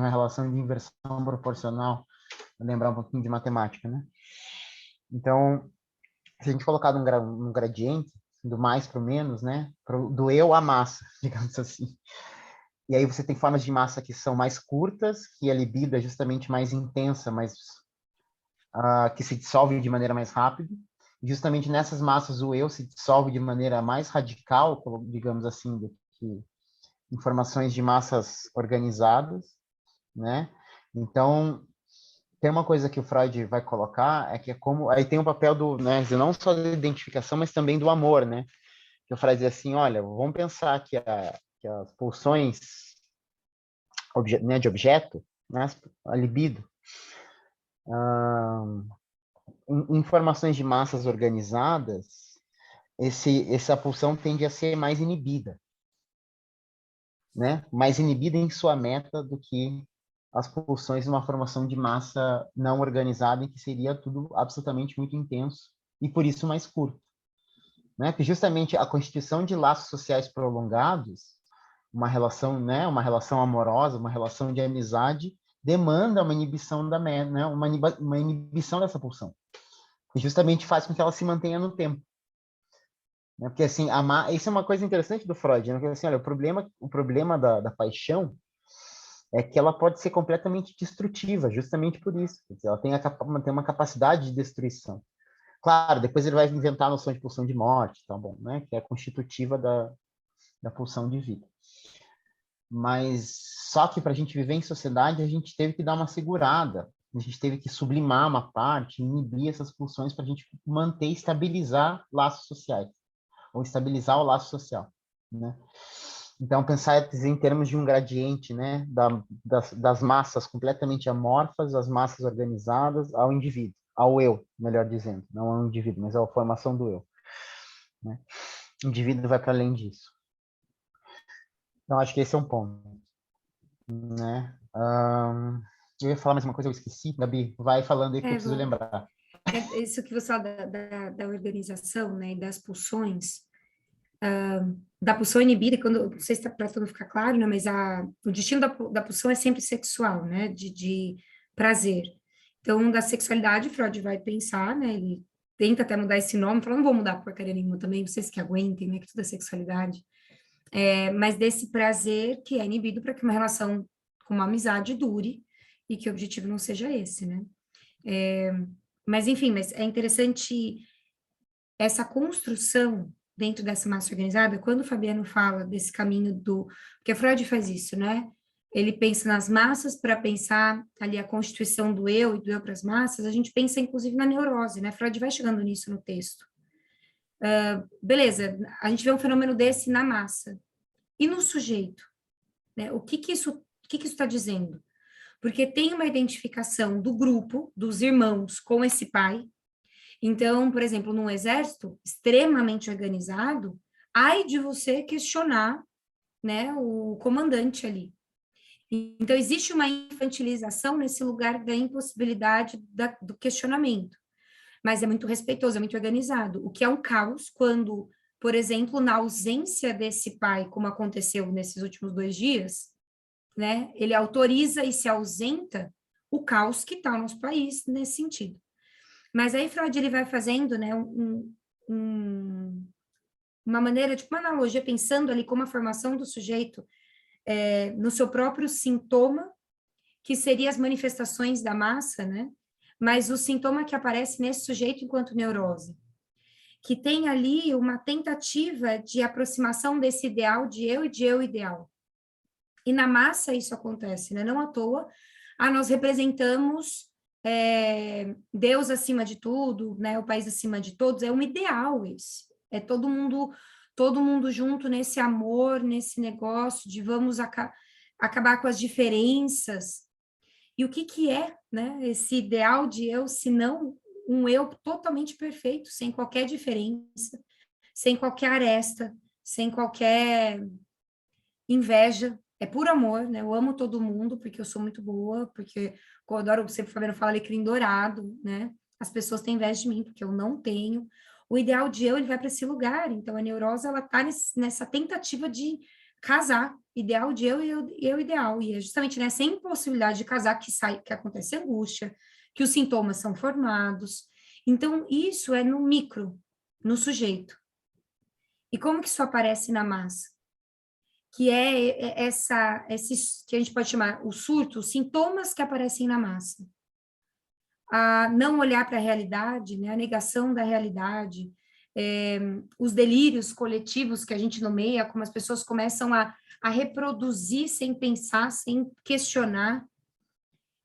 relação de inversão proporcional, lembrar um pouquinho de matemática, né? Então, se a gente colocar num gradiente, do mais para o menos, né? Do eu à massa, digamos assim. E aí você tem formas de massa que são mais curtas, que a libido é justamente mais intensa, que se dissolve de maneira mais rápida. E justamente nessas massas o eu se dissolve de maneira mais radical, digamos assim, do que informações de massas organizadas, né? Então, tem uma coisa que o Freud vai colocar, é que é como... Aí tem o papel do, né, não só da identificação, mas também do amor, né? Que o Freud diz assim, olha, vamos pensar que as pulsões né, de objeto, né, a libido, informações de massas organizadas, essa pulsão tende a ser mais inibida, né? Mais inibida em sua meta do que as pulsões numa formação de massa não organizada, em que seria tudo absolutamente muito intenso e por isso mais curto, né? Porque justamente a constituição de laços sociais prolongados, uma relação, né, uma relação amorosa, uma relação de amizade, demanda uma inibição né, uma inibição dessa pulsão, que justamente faz com que ela se mantenha no tempo. Né? Porque assim, isso é uma coisa interessante do Freud, né? Porque, assim, olha, o problema da paixão é que ela pode ser completamente destrutiva, justamente por isso. Quer dizer, ela tem uma capacidade de destruição. Claro, depois ele vai inventar a noção de pulsão de morte, tá bom, né? Que é constitutiva da pulsão de vida. Mas só que para a gente viver em sociedade, a gente teve que dar uma segurada, a gente teve que sublimar uma parte, inibir essas pulsões para a gente manter e estabilizar laços sociais, ou estabilizar o laço social, né? Então, pensar em termos de um gradiente, né, das massas completamente amorfas, as massas organizadas, ao indivíduo, ao eu, melhor dizendo, não ao indivíduo, mas à formação do eu, né? O indivíduo vai para além disso. Então, acho que esse é um ponto, né? Eu ia falar mais uma coisa, eu esqueci. Gabi, vai falando aí que eu preciso lembrar. Isso que você fala da organização, né, e das pulsões, da pulsão inibida, quando, não sei se para todo ficar claro, né, mas o destino da pulsão é sempre sexual, né, de prazer. Então, da sexualidade, Freud vai pensar, né, ele tenta até mudar esse nome, fala, não vou mudar porcaria nenhuma também, vocês que aguentem, né, que tudo é sexualidade. Mas desse prazer que é inibido para que uma relação com uma amizade dure, e que o objetivo não seja esse, né? Mas, enfim, mas é interessante essa construção dentro dessa massa organizada, quando o Fabiano fala desse caminho do... Porque Freud faz isso, né? Ele pensa nas massas para pensar ali a constituição do eu e do eu para as massas, a gente pensa inclusive na neurose, né? Freud vai chegando nisso no texto. Beleza, a gente vê um fenômeno desse na massa. E no sujeito? Né? O que que isso está dizendo? Porque tem uma identificação do grupo, dos irmãos, com esse pai. Então, por exemplo, num exército extremamente organizado, ai de você questionar, né, o comandante ali. Então, existe uma infantilização nesse lugar da impossibilidade do questionamento. Mas é muito respeitoso, é muito organizado. O que é um caos quando, por exemplo, na ausência desse pai, como aconteceu nesses últimos 2 dias, né, ele autoriza e se ausenta o caos que está no nosso país nesse sentido. Mas aí Freud ele vai fazendo, né, uma maneira, tipo uma analogia, pensando ali como a formação do sujeito no seu próprio sintoma, que seria as manifestações da massa, né? Mas o sintoma que aparece nesse sujeito enquanto neurose, que tem ali uma tentativa de aproximação desse ideal de eu e de eu ideal. E na massa isso acontece, né? Não à toa, nós representamos Deus acima de tudo, né? O país acima de todos, é um ideal esse. É todo mundo junto nesse amor, nesse negócio de vamos acabar com as diferenças. E o que é, né, esse ideal de eu, se não um eu totalmente perfeito, sem qualquer diferença, sem qualquer aresta, sem qualquer inveja, é por amor, né? Eu amo todo mundo porque eu sou muito boa, porque eu adoro, sempre o Fabiano fala alecrim dourado, né? As pessoas têm inveja de mim porque eu não tenho. O ideal de eu, ele vai para esse lugar. Então, a neurose, ela tá nessa tentativa de casar. Ideal de eu e eu ideal. E é justamente nessa impossibilidade de casar que acontece a angústia, que os sintomas são formados. Então, isso é no micro, no sujeito. E como que isso aparece na massa? Que é esses que a gente pode chamar o surto, os sintomas que aparecem na massa. A não olhar para a realidade, né, a negação da realidade, os delírios coletivos que a gente nomeia, como as pessoas começam a reproduzir sem pensar, sem questionar,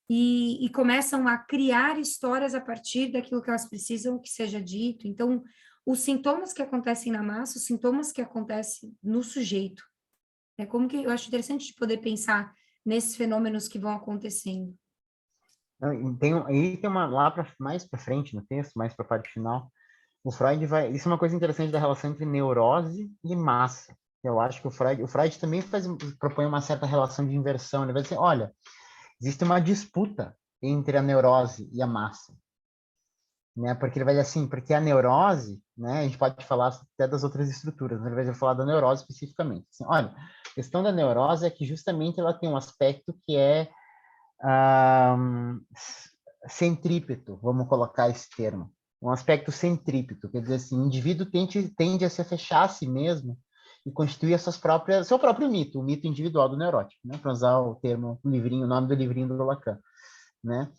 e começam a criar histórias a partir daquilo que elas precisam que seja dito. Então, os sintomas que acontecem na massa, os sintomas que acontecem no sujeito, é como que eu acho interessante de poder pensar nesses fenômenos que vão acontecendo. Aí tem uma lá mais para frente no texto, mais para a parte final, o Freud vai. Isso é uma coisa interessante da relação entre neurose e massa. Eu acho que o Freud também propõe uma certa relação de inversão. Ele vai dizer, olha, existe uma disputa entre a neurose e a massa, né? Porque ele vai dizer assim, porque a neurose, né? A gente pode falar até das outras estruturas, mas ele vai falar da neurose especificamente. Assim, olha, a questão da neurose é que justamente ela tem um aspecto que é centrípeto, vamos colocar esse termo, um aspecto centrípeto, quer dizer assim, o indivíduo tende a se fechar a si mesmo e constituir seu próprio mito, o mito individual do neurótico, né? Para usar o termo, o nome do livrinho do Lacan, né?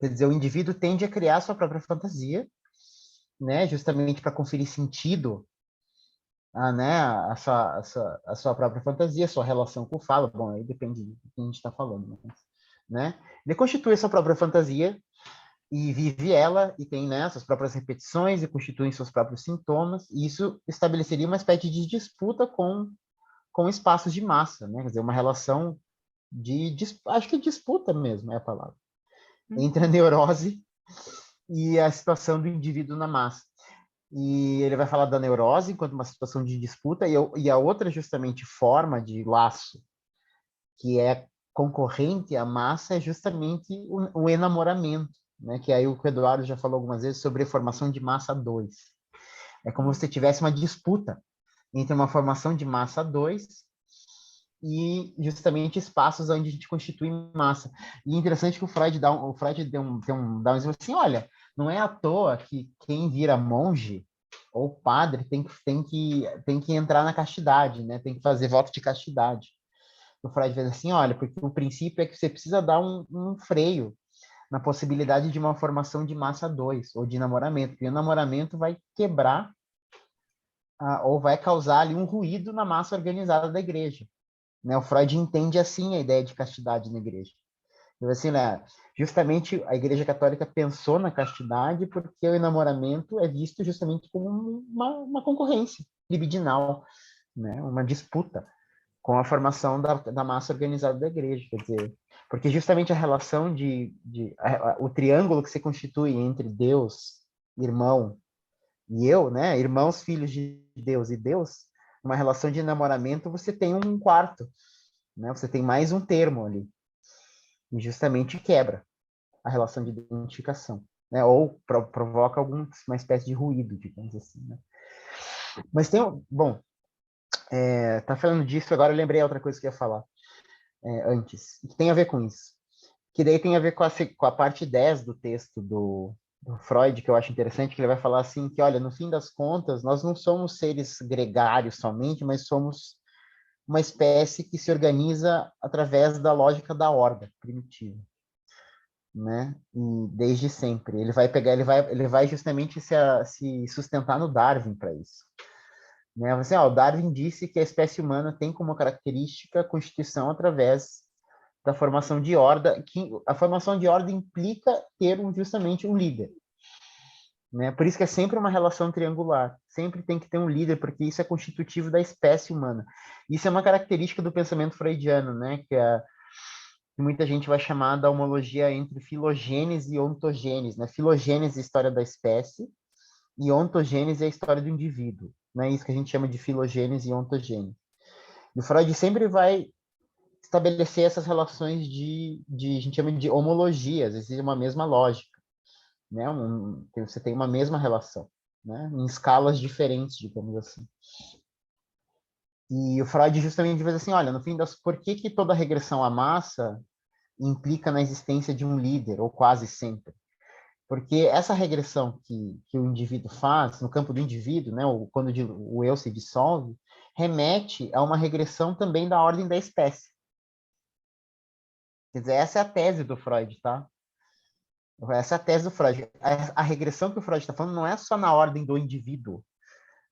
Quer dizer, o indivíduo tende a criar sua própria fantasia, né? Justamente para conferir sentido né, a sua própria fantasia, a sua relação com o falo, bom, aí depende do que a gente está falando, né? Ele constitui a sua própria fantasia e vive ela, e tem, né, suas próprias repetições e constitui seus próprios sintomas, e isso estabeleceria uma espécie de disputa com espaços de massa, né? Quer dizer, uma relação acho que disputa mesmo é a palavra, entre a neurose e a situação do indivíduo na massa. E ele vai falar da neurose enquanto uma situação de disputa, e a outra justamente forma de laço, que é concorrente à massa, é justamente o enamoramento, né? Que aí o Eduardo já falou algumas vezes sobre a formação de massa 2. É como se tivesse uma disputa entre uma formação de massa 2 e justamente espaços onde a gente constitui massa. E é interessante que o Freud dá um exemplo assim, olha, não é à toa que quem vira monge ou padre tem que entrar na castidade, né? Tem que fazer voto de castidade. O Freud diz assim, olha, porque o princípio é que você precisa dar um freio na possibilidade de uma formação de massa 2 ou de namoramento, porque o namoramento vai quebrar ou vai causar ali um ruído na massa organizada da igreja. Né? O Freud entende assim a ideia de castidade na igreja. Então, assim, né, justamente a Igreja Católica pensou na castidade porque o namoramento é visto justamente como uma concorrência libidinal, né? Uma disputa com a formação da massa organizada da igreja, quer dizer, porque justamente a relação o triângulo que se constitui entre Deus, irmão e eu, né, irmãos, filhos de Deus e Deus, uma relação de namoramento, você tem um quarto, né, você tem mais um termo ali, e justamente quebra a relação de identificação, né, ou provoca uma espécie de ruído, digamos assim, né. Mas bom, tá falando disso, agora eu lembrei outra coisa que eu ia falar antes, que tem a ver com isso. Que daí tem a ver com a parte 10 do texto do Freud, que eu acho interessante, que ele vai falar assim, que, olha, no fim das contas, nós não somos seres gregários somente, mas somos uma espécie que se organiza através da lógica da horda primitiva, né? E desde sempre. Ele vai justamente se sustentar no Darwin para isso. Né? Assim, o Darwin disse que a espécie humana tem como característica a constituição através da formação de horda, que a formação de horda implica ter justamente um líder. Né? Por isso que é sempre uma relação triangular. Sempre tem que ter um líder, porque isso é constitutivo da espécie humana. Isso é uma característica do pensamento freudiano, né? Que muita gente vai chamar da homologia entre filogênese e ontogênese. Né? Filogênese é a história da espécie e ontogênese é a história do indivíduo. Né? Isso que a gente chama de filogênese e ontogênese. E o Freud sempre vai estabelecer essas relações a gente chama de homologias, existe uma mesma lógica, né? Você tem uma mesma relação, né? Em escalas diferentes, digamos assim. E o Freud justamente diz assim, olha, no fim por que toda regressão à massa implica na existência de um líder, ou quase sempre? Porque essa regressão que o indivíduo faz, no campo do indivíduo, né, quando o eu se dissolve, remete a uma regressão também da ordem da espécie. Quer dizer, essa é a tese do Freud, tá? Essa é a tese do Freud. A regressão que o Freud está falando não é só na ordem do indivíduo,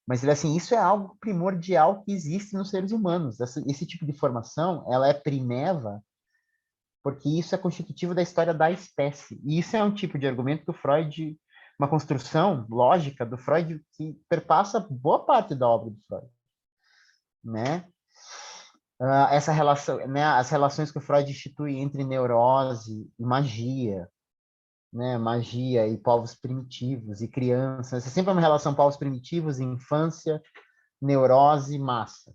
mas ele assim, isso é algo primordial que existe nos seres humanos. Esse tipo de formação, ela é primeva porque isso é constitutivo da história da espécie. E isso é um tipo de argumento que o Freud, uma construção lógica do Freud que perpassa boa parte da obra do Freud, né? Essa relação, né, as relações que o Freud institui entre neurose e magia, né, magia e povos primitivos e crianças. É sempre uma relação povos primitivos, infância, neurose, massa.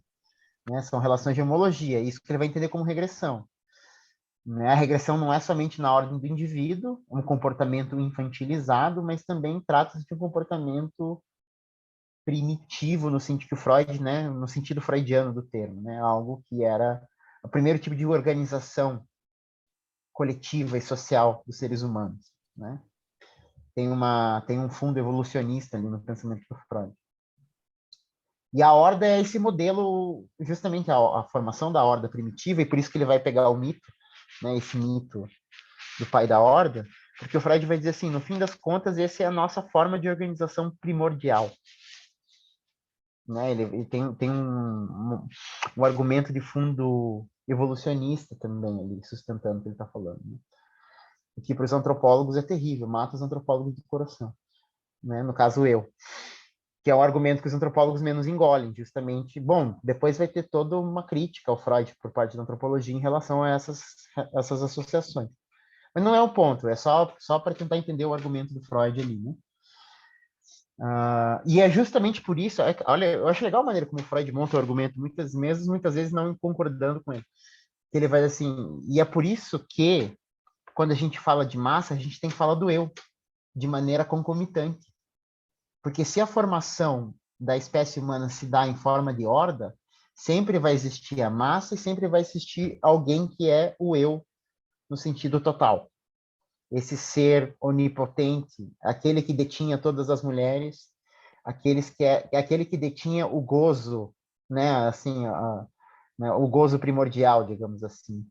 Né? São relações de homologia, isso que ele vai entender como regressão. Né? A regressão não é somente na ordem do indivíduo, um comportamento infantilizado, mas também trata-se de um comportamento primitivo no sentido que o Freud, né, no sentido freudiano do termo, né, algo que era o primeiro tipo de organização coletiva e social dos seres humanos, né? Tem um fundo evolucionista ali no pensamento do Freud. E a horda é esse modelo, justamente a formação da horda primitiva, e por isso que ele vai pegar o mito, né, esse mito do pai da horda, porque o Freud vai dizer assim, no fim das contas, essa é a nossa forma de organização primordial. Né? Ele tem um argumento de fundo evolucionista também ali, sustentando o que ele está falando. Né? O que para os antropólogos é terrível, mata os antropólogos do coração. Né? No caso, eu. Que é um argumento que os antropólogos menos engolem, justamente. Bom, depois vai ter toda uma crítica ao Freud por parte da antropologia em relação a essas associações. Mas não é o ponto, é só para tentar entender o argumento do Freud ali, né? E é justamente por isso, olha, eu acho legal a maneira como o Freud monta o argumento, muitas vezes não concordando com ele. Que ele vai assim, e é por isso que, quando a gente fala de massa, a gente tem que falar do eu, de maneira concomitante. Porque se a formação da espécie humana se dá em forma de horda, sempre vai existir a massa e sempre vai existir alguém que é o eu, no sentido total. Esse ser onipotente, aquele que detinha todas as mulheres, aquele que detinha o gozo, né, assim, né? O gozo primordial, digamos assim.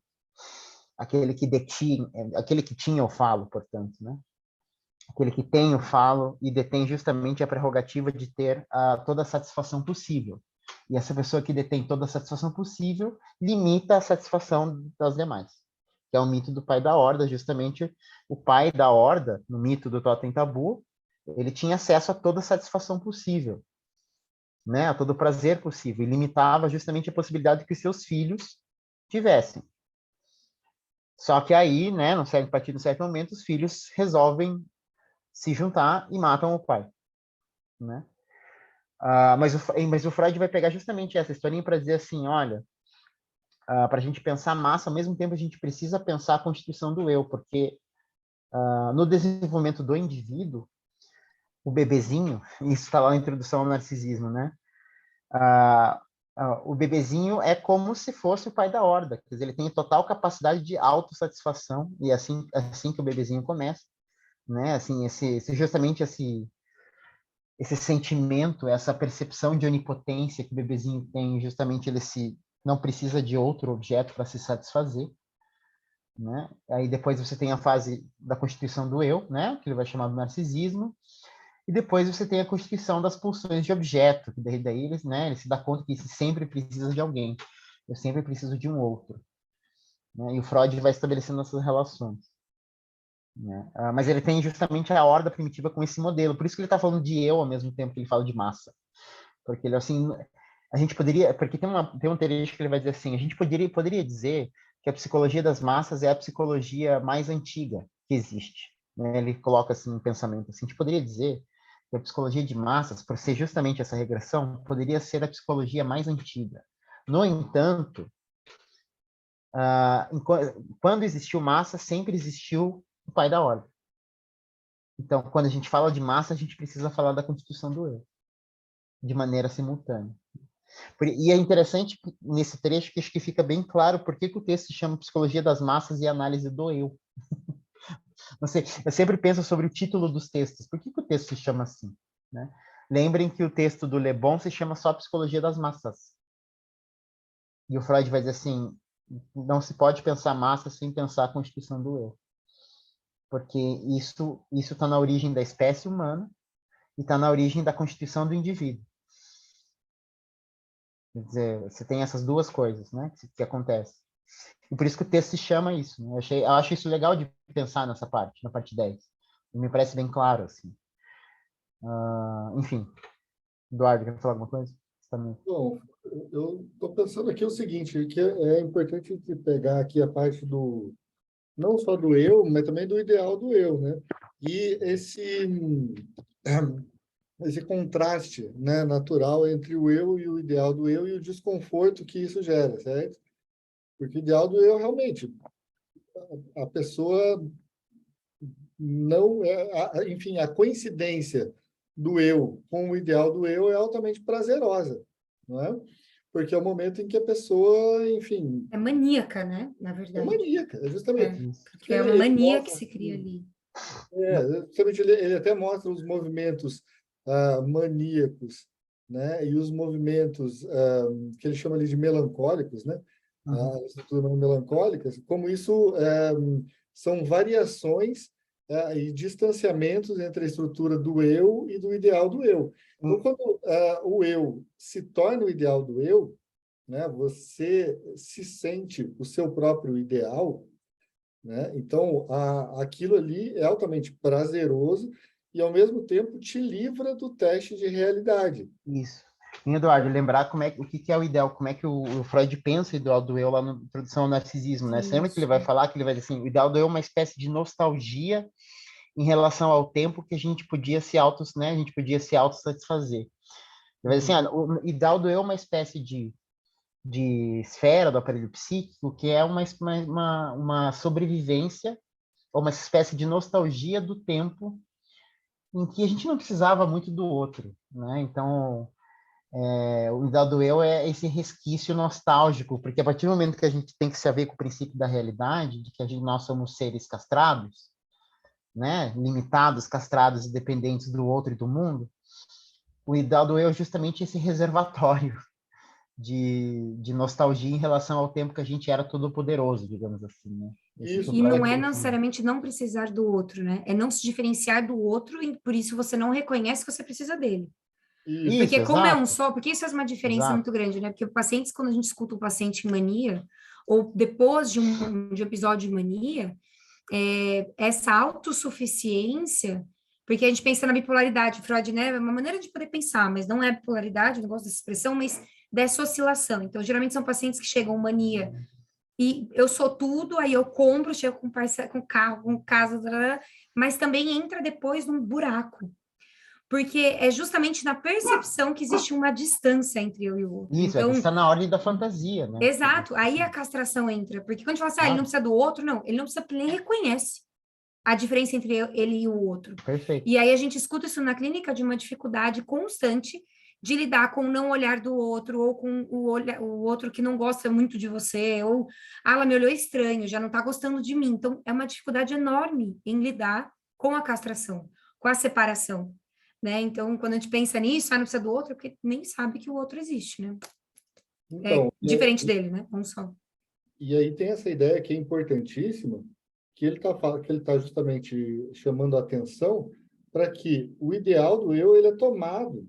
Aquele que tinha o falo, portanto, né? Aquele que tem o falo e detém justamente a prerrogativa de ter toda a satisfação possível. E essa pessoa que detém toda a satisfação possível limita a satisfação das demais. Que é o mito do pai da horda, justamente o pai da horda, no mito do Totem Tabu, ele tinha acesso a toda a satisfação possível, né? A todo o prazer possível, e limitava justamente a possibilidade que os seus filhos tivessem. Só que aí, né, a partir de um certo momento, os filhos resolvem se juntar e matam o pai, né? Mas o Freud vai pegar justamente essa historinha para dizer assim, olha, para a gente pensar massa, ao mesmo tempo a gente precisa pensar a constituição do eu, porque no desenvolvimento do indivíduo, o bebezinho, isso está lá na introdução ao narcisismo, né? O bebezinho é como se fosse o pai da horda, quer dizer, ele tem total capacidade de autossatisfação, e é assim que o bebezinho começa, né? Assim, justamente esse sentimento, essa percepção de onipotência que o bebezinho tem, justamente não precisa de outro objeto para se satisfazer, né? Aí depois você tem a fase da constituição do eu, né? Que ele vai chamar de narcisismo, e depois você tem a constituição das pulsões de objeto, que daí ele, né, ele se dá conta que ele sempre precisa de alguém, eu sempre preciso de um outro, né? E o Freud vai estabelecendo essas relações, né? Mas ele tem justamente a horda primitiva com esse modelo, por isso que ele está falando de eu ao mesmo tempo que ele fala de massa, porque ele assim, a gente poderia, porque tem um trecho que ele vai dizer assim, a gente poderia dizer que a psicologia das massas é a psicologia mais antiga que existe, né? Ele coloca assim um pensamento assim, a gente poderia dizer que a psicologia de massas, por ser justamente essa regressão, poderia ser a psicologia mais antiga. No entanto, quando existiu massa, sempre existiu o pai da ordem. Então, quando a gente fala de massa, a gente precisa falar da constituição do eu, de maneira simultânea. E é interessante nesse trecho que acho que fica bem claro por que o texto se chama Psicologia das Massas e Análise do Eu. Não sei, eu sempre penso sobre o título dos textos. Por que o texto se chama assim? Né? Lembrem que o texto do Le Bon se chama só Psicologia das Massas. E o Freud vai dizer assim, não se pode pensar massa sem pensar a constituição do eu. Porque isso está na origem da espécie humana e está na origem da constituição do indivíduo. Quer dizer, você tem essas duas coisas, né, que acontecem. E por isso que o texto se chama isso. Né? Eu acho isso legal de pensar nessa parte, na parte 10. E me parece bem claro, assim. Enfim. Eduardo, quer falar alguma coisa? Também. Bom, eu estou pensando aqui o seguinte, que é importante pegar aqui a parte do, não só do eu, mas também do ideal do eu, né? E esse contraste, né, natural entre o eu e o ideal do eu e o desconforto que isso gera, certo? Porque o ideal do eu, realmente, a pessoa não é, enfim, a coincidência do eu com o ideal do eu é altamente prazerosa, não é? Porque é o momento em que a pessoa, enfim... É maníaca, né? Na É verdade. maníaca, justamente. Porque é uma mania que se cria ali. Justamente ele até mostra os movimentos maníacos, né? E os movimentos que ele chama ali de melancólicos, né? A estrutura melancólicas, como isso são variações e distanciamentos entre a estrutura do eu e do ideal do eu. Então, quando o eu se torna o ideal do eu, né? Você se sente o seu próprio ideal, né? Então, aquilo ali é altamente prazeroso e, ao mesmo tempo, te livra do teste de realidade. Isso. E, Eduardo, lembrar o que é o ideal, como é que o Freud pensa o ideal do eu lá na introdução ao narcisismo, né? Você lembra que ele vai falar, que ele vai dizer assim, o ideal do eu é uma espécie de nostalgia em relação ao tempo que a gente podia se né? A gente podia se autossatisfazer. Ele vai dizer assim, o ideal do eu é uma espécie de esfera do aparelho psíquico que é uma sobrevivência ou uma espécie de nostalgia do tempo em que a gente não precisava muito do outro, né? Então, o ideal do eu é esse resquício nostálgico, porque a partir do momento que a gente tem que se haver com o princípio da realidade, de que nós somos seres castrados, né? Limitados, castrados e dependentes do outro e do mundo, o ideal do eu é justamente esse reservatório, de nostalgia em relação ao tempo que a gente era todo poderoso, digamos assim, né? Esse Isso, que o E Freud não é define. necessariamente não precisar do outro, né? É não se diferenciar do outro e por isso você não reconhece que você precisa dele. isso. Porque Isso, como é um exato, só, porque isso faz uma diferença exato. muito grande, né? Porque pacientes, quando a gente escuta o paciente em mania, ou depois de um episódio de mania, essa autossuficiência, porque a gente pensa na bipolaridade, Freud, né? É uma maneira de poder pensar, mas não é bipolaridade, não gosto dessa expressão, mas dessa oscilação. Então, geralmente são pacientes que chegam mania e eu sou tudo, aí eu compro, chego com parcela, com carro, com casa, mas também entra depois num buraco, porque é justamente na percepção que existe uma distância entre eu e o outro. Isso, Então, está na ordem da fantasia, né? exato, aí a castração entra, porque quando a gente fala assim, ele não Claro, precisa do outro, não, ele não precisa, porque ele nem reconhece a diferença entre ele e o outro. perfeito. E aí a gente escuta isso na clínica de uma dificuldade constante de lidar com o não olhar do outro, ou com o outro que não gosta muito de você, ou, ela me olhou estranho, já não está gostando de mim. Então, é uma dificuldade enorme em lidar com a castração, com a separação, né? Então, quando a gente pensa nisso, não precisa do outro, porque nem sabe que o outro existe, né? É Então, diferente dele, né? Um só. e aí tem essa ideia que é importantíssima, que ele tá justamente chamando a atenção para que o ideal do eu ele é tomado,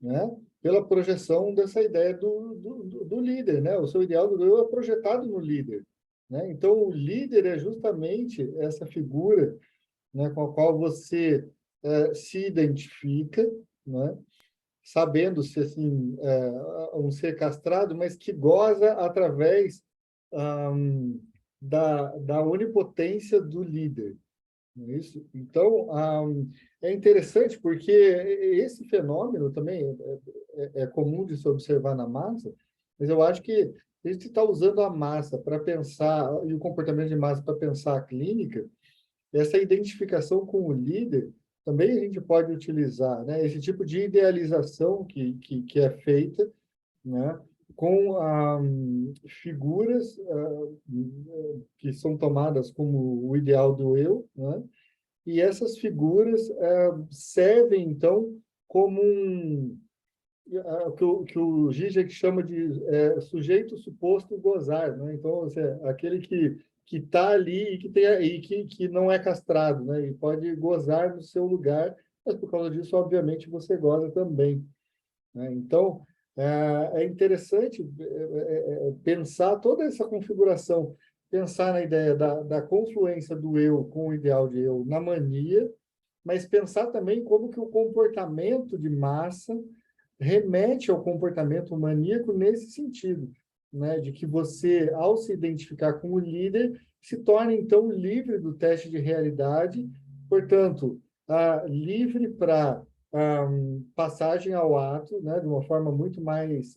né, pela projeção dessa ideia do líder, né? O seu ideal do eu é projetado no líder, né? Então o líder é justamente essa figura, né, com a qual você se identifica, né? Sabendo se assim um ser castrado, mas que goza através da onipotência do líder. Não é isso? Então, é interessante porque esse fenômeno também é comum de se observar na massa, mas eu acho que a gente está usando a massa para pensar, e o comportamento de massa para pensar a clínica, essa identificação com o líder, também a gente pode utilizar, né? Esse tipo de idealização que é feita, né? Com figuras que são tomadas como o ideal do eu, né? E essas figuras servem, então, como que o Zizek chama de sujeito suposto gozar, né? Então, aquele que está ali e que não é castrado, né? E pode gozar no seu lugar, mas por causa disso, obviamente, você goza também, né? Então, é interessante pensar toda essa configuração, pensar na ideia da confluência do eu com o ideal de eu na mania, mas pensar também como que o comportamento de massa remete ao comportamento maníaco nesse sentido, né? De que você, ao se identificar com o líder, se torna, então, livre do teste de realidade, portanto, livre para passagem ao ato, né? De uma forma muito mais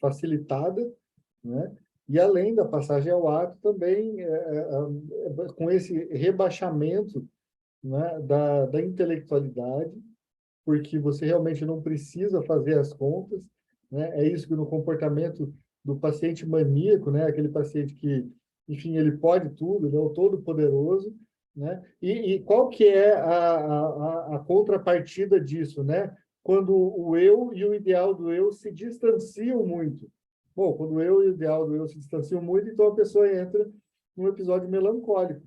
facilitada, né? E além da passagem ao ato, também com esse rebaixamento, né, da intelectualidade, porque você realmente não precisa fazer as contas, né? É isso que no comportamento do paciente maníaco, né, aquele paciente que, enfim, ele pode tudo, ele é o todo-poderoso, né? E qual que é a contrapartida disso, né? Quando o eu e o ideal do eu se distanciam muito. Bom, quando o eu e o ideal do eu se distanciam muito, então a pessoa entra num episódio melancólico,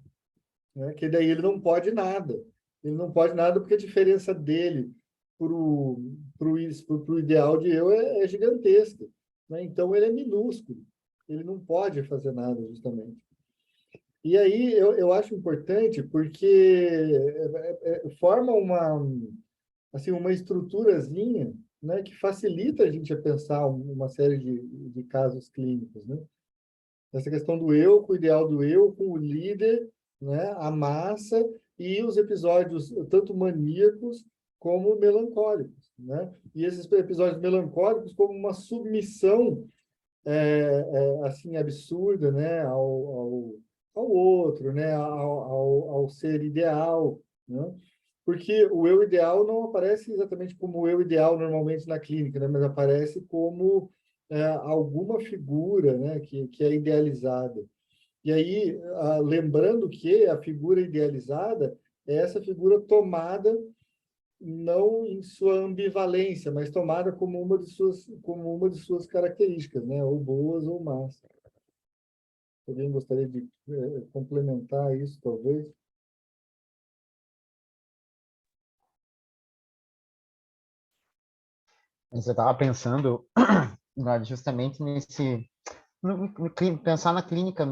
né? Que daí ele não pode nada. Ele não pode nada porque a diferença dele pro ideal de eu é gigantesca, né? Então ele é minúsculo. Ele não pode fazer nada, justamente. E aí eu acho importante porque forma uma estruturazinha, né, que facilita a gente a pensar uma série de casos clínicos, né? Essa questão do eu, com o ideal do eu, com o líder, né, a massa e os episódios tanto maníacos como melancólicos, né? E esses episódios melancólicos como uma submissão assim absurda, né, ao outro, né, ao ser ideal, né? Porque o eu ideal não aparece exatamente como o eu ideal normalmente na clínica, né, mas aparece como alguma figura, né, que é idealizada. E aí, lembrando que a figura idealizada é essa figura tomada não em sua ambivalência, mas tomada como uma de suas características, né? Ou boas ou más. Alguém gostaria de complementar isso, talvez? Mas eu estava pensando justamente pensar na clínica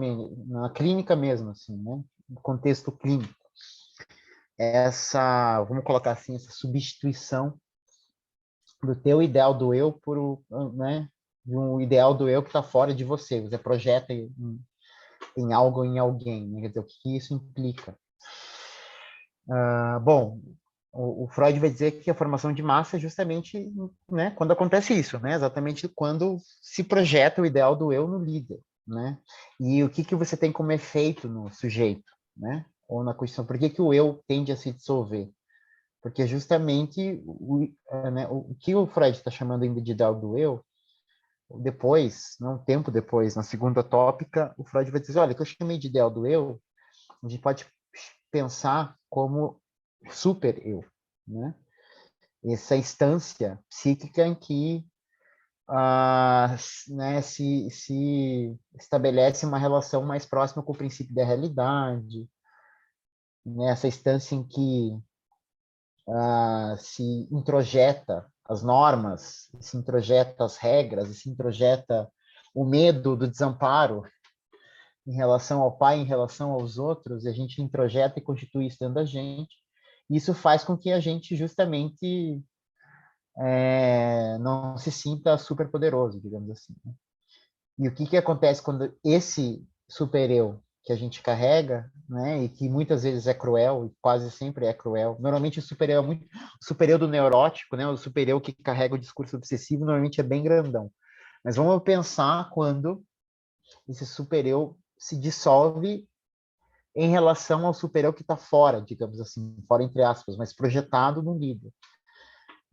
mesmo, assim, né? No contexto clínico. Vamos colocar assim, essa substituição do teu ideal do eu né? De um ideal do eu que está fora de você. Você projeta em algo, em alguém, né? Quer dizer, o que isso implica? Bom, o Freud vai dizer que a formação de massa é justamente, né, quando acontece isso, né, exatamente quando se projeta o ideal do eu no líder, né, e o que você tem como efeito no sujeito, né, ou na questão, por que o eu tende a se dissolver? Porque justamente o que o Freud está chamando ainda de ideal do eu, depois, não um tempo depois, na segunda tópica, o Freud vai dizer, olha, o que eu chamei de ideal do eu, a gente pode pensar como super eu, né? Essa instância psíquica em que né, se estabelece uma relação mais próxima com o princípio da realidade, né? Essa instância em que se introjeta as normas, se introjeta as regras, se introjeta o medo do desamparo em relação ao pai, em relação aos outros, e a gente introjeta e constitui isso dentro da gente. Isso faz com que a gente justamente não se sinta super poderoso, digamos assim. Né? E o que acontece quando esse super eu que a gente carrega, né, e que muitas vezes é cruel, e quase sempre é cruel. Normalmente o super eu é muito o super eu do neurótico, né, o super eu que carrega o discurso obsessivo, normalmente é bem grandão. Mas vamos pensar quando esse super eu se dissolve em relação ao super eu que está fora, digamos assim, fora entre aspas, mas projetado no líder.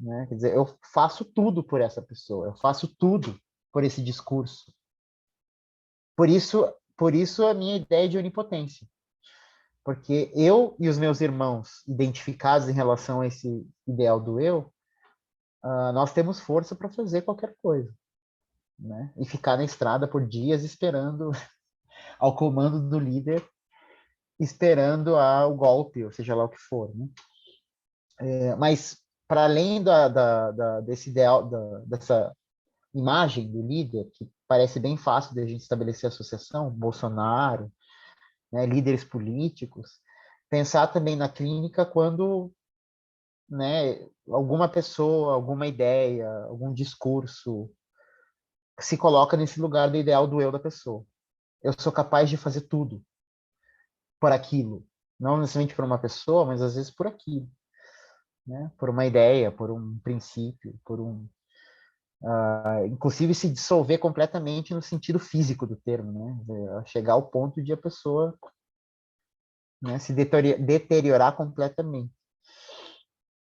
Né? Quer dizer, eu faço tudo por essa pessoa, eu faço tudo por esse discurso. Por isso a minha ideia de onipotência. Porque eu e os meus irmãos, identificados em relação a esse ideal do eu, nós temos força para fazer qualquer coisa. Né? E ficar na estrada por dias esperando ao comando do líder, esperando o golpe, ou seja lá o que for. Né? Mas, para além desse ideal, dessa imagem do líder, que parece bem fácil de a gente estabelecer associação, Bolsonaro, né, líderes políticos, pensar também na clínica quando, né, alguma pessoa, alguma ideia, algum discurso se coloca nesse lugar do ideal do eu da pessoa. Eu sou capaz de fazer tudo por aquilo, não necessariamente por uma pessoa, mas às vezes por aquilo, né? Por uma ideia, por um princípio, inclusive se dissolver completamente no sentido físico do termo, né? Chegar ao ponto de a pessoa, né, se deteriorar completamente.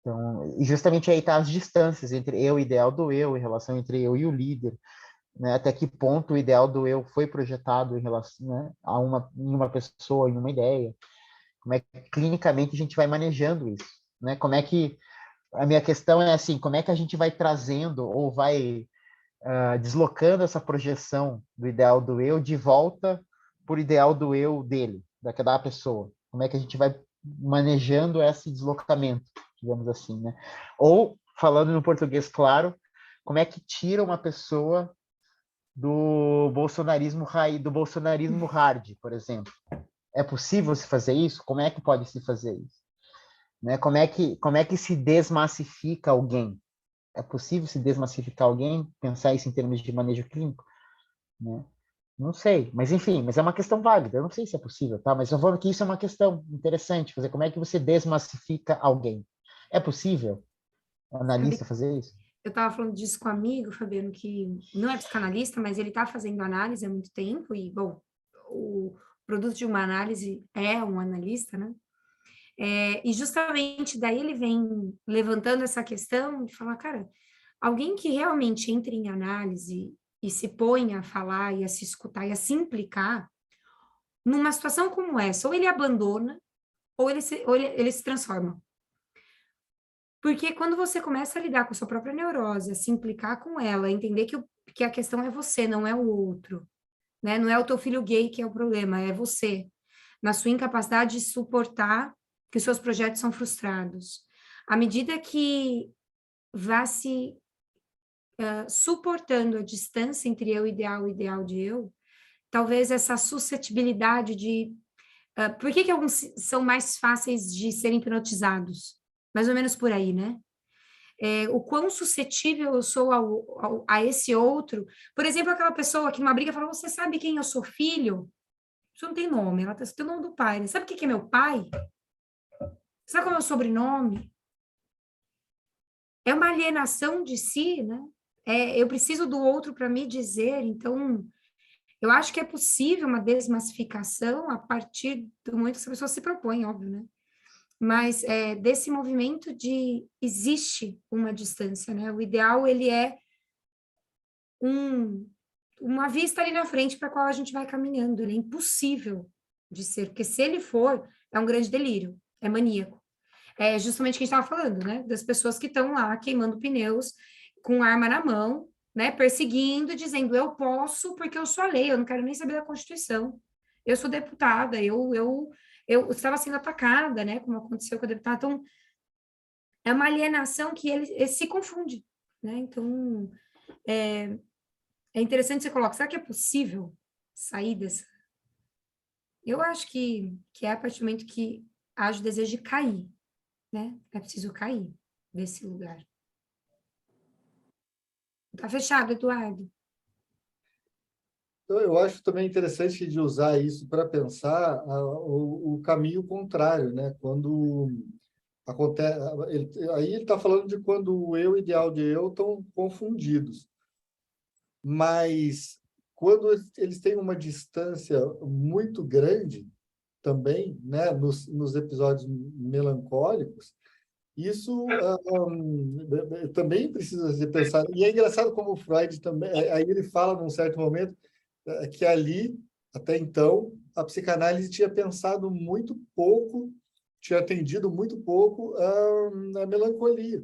Então, e justamente aí está as distâncias entre eu e o ideal do eu, em relação entre eu e o líder, né? Até que ponto o ideal do eu foi projetado em relação, né, em uma pessoa, em uma ideia. Como é que clinicamente a gente vai manejando isso, né? Como é que a minha questão é assim, como é que a gente vai trazendo ou vai deslocando essa projeção do ideal do eu de volta por ideal do eu dele, daquela pessoa. Como é que a gente vai manejando esse deslocamento, digamos assim, né? Ou, falando no português claro, como é que tira uma pessoa do bolsonarismo hard, por exemplo? É possível se fazer isso? Como é que pode se fazer isso? Né? Como é que se desmassifica alguém? É possível se desmassificar alguém? Pensar isso em termos de manejo clínico? Né? Não sei, mas enfim, mas é uma questão válida. Eu não sei se é possível, tá? Mas eu vou que isso é uma questão interessante, fazer como é que você desmassifica alguém? É possível um Sabe, analista fazer isso? eu estava falando disso com um amigo, Fabiano, que não é psicanalista, mas ele está fazendo análise há muito tempo, e, bom, o produto de uma análise é um analista, né? E justamente daí ele vem levantando essa questão de falar, cara, alguém que realmente entre em análise e se põe a falar e a se escutar e a se implicar, numa situação como essa, ou ele abandona, ou ele se transforma. Porque quando você começa a lidar com a sua própria neurose, a se implicar com ela, entender que a questão é você, não é o outro, né? Não é o teu filho gay que é o problema, é você. Na sua incapacidade de suportar que os seus projetos são frustrados. À medida que vá se suportando a distância entre eu e o ideal de eu, talvez essa suscetibilidade de... por que alguns são mais fáceis de serem hipnotizados? Mais ou menos por aí, né? O quão suscetível eu sou a esse outro. Por exemplo, aquela pessoa que numa briga fala, você sabe quem eu sou filho? Isso não tem nome, ela tem o nome do pai. Né? Sabe o que é meu pai? Sabe qual é o meu sobrenome? É uma alienação de si, né? Eu preciso do outro para me dizer, então... Eu acho que é possível uma desmassificação a partir do momento que essa pessoa se propõe, óbvio, né? Mas desse movimento de existe uma distância, né? O ideal, ele é uma vista ali na frente para a qual a gente vai caminhando. Ele é impossível de ser, porque se ele for, é um grande delírio, é maníaco. É justamente o que a gente estava falando, né? Das pessoas que estão lá queimando pneus com arma na mão, né? Perseguindo, dizendo eu posso porque eu sou a lei, eu não quero nem saber da Constituição. Eu sou deputada, eu estava sendo atacada, né? Como aconteceu com a deputada. Então, é uma alienação que ele se confunde, né? Então, é interessante você colocar, será que é possível sair dessa? Eu acho que é a partir do momento que haja o desejo de cair, né? É preciso cair desse lugar. Tá fechado, Eduardo? Então, eu acho também interessante de usar isso para pensar o caminho contrário, né? Quando acontece, aí ele está falando de quando o eu e o ideal de eu estão confundidos, mas quando eles têm uma distância muito grande também, né? Nos episódios melancólicos, isso também precisa ser pensado. E é engraçado como o Freud também, aí ele fala num certo momento que ali, até então, a psicanálise tinha pensado muito pouco, tinha atendido muito pouco a melancolia,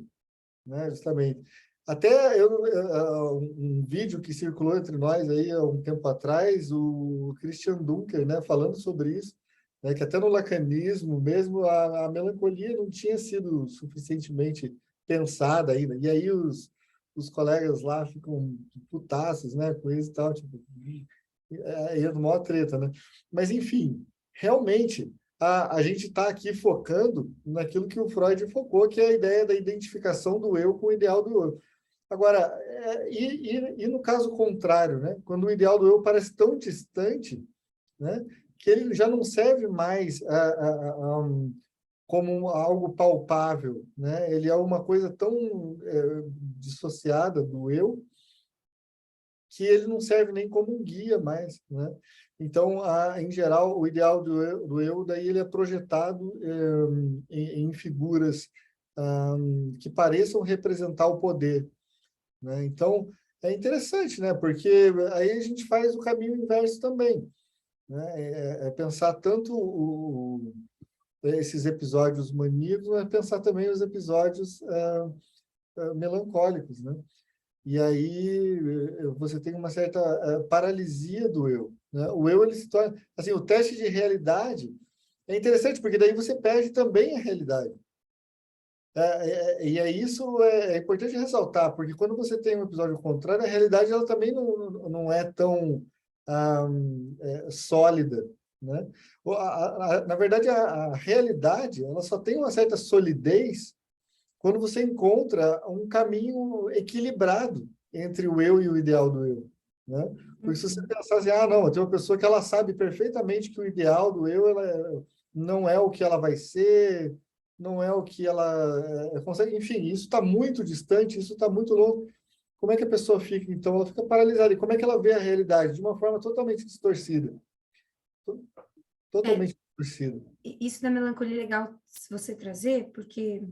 né, justamente. Até um vídeo que circulou entre nós aí há um tempo atrás, o Christian Dunker, né, falando sobre isso, né, que até no lacanismo mesmo a melancolia não tinha sido suficientemente pensada ainda. E aí os colegas lá ficam putaços, né, com isso e tal, tipo, é uma maior treta, né? Mas, enfim, realmente, a gente está aqui focando naquilo que o Freud focou, que é a ideia da identificação do eu com o ideal do eu. Agora, e no caso contrário, né? Quando o ideal do eu parece tão distante, né? Que ele já não serve mais como algo palpável, né? Ele é uma coisa tão dissociada do eu que ele não serve nem como um guia mais, né? Então, em geral, o ideal do eu daí ele é projetado em figuras que pareçam representar o poder, né? Então, é interessante, né? Porque aí a gente faz o caminho inverso também, né? Pensar tanto esses episódios maníacos, mas pensar também os episódios melancólicos, né? E aí você tem uma certa paralisia do eu, né? O eu ele se torna assim, o teste de realidade é interessante porque daí você perde também a realidade. E é isso é importante ressaltar, porque quando você tem um episódio contrário, a realidade ela também não é tão sólida, né? Na verdade, a realidade ela só tem uma certa solidez quando você encontra um caminho equilibrado entre o eu e o ideal do eu, né? Porque se você pensar assim, não, tem uma pessoa que ela sabe perfeitamente que o ideal do eu não é o que ela vai ser, não é o que ela consegue, enfim, isso está muito distante, isso está muito longe. Como é que a pessoa fica? Então, ela fica paralisada. E como é que ela vê a realidade? De uma forma totalmente distorcida. Totalmente distorcida. Isso da melancolia é legal se você trazer, porque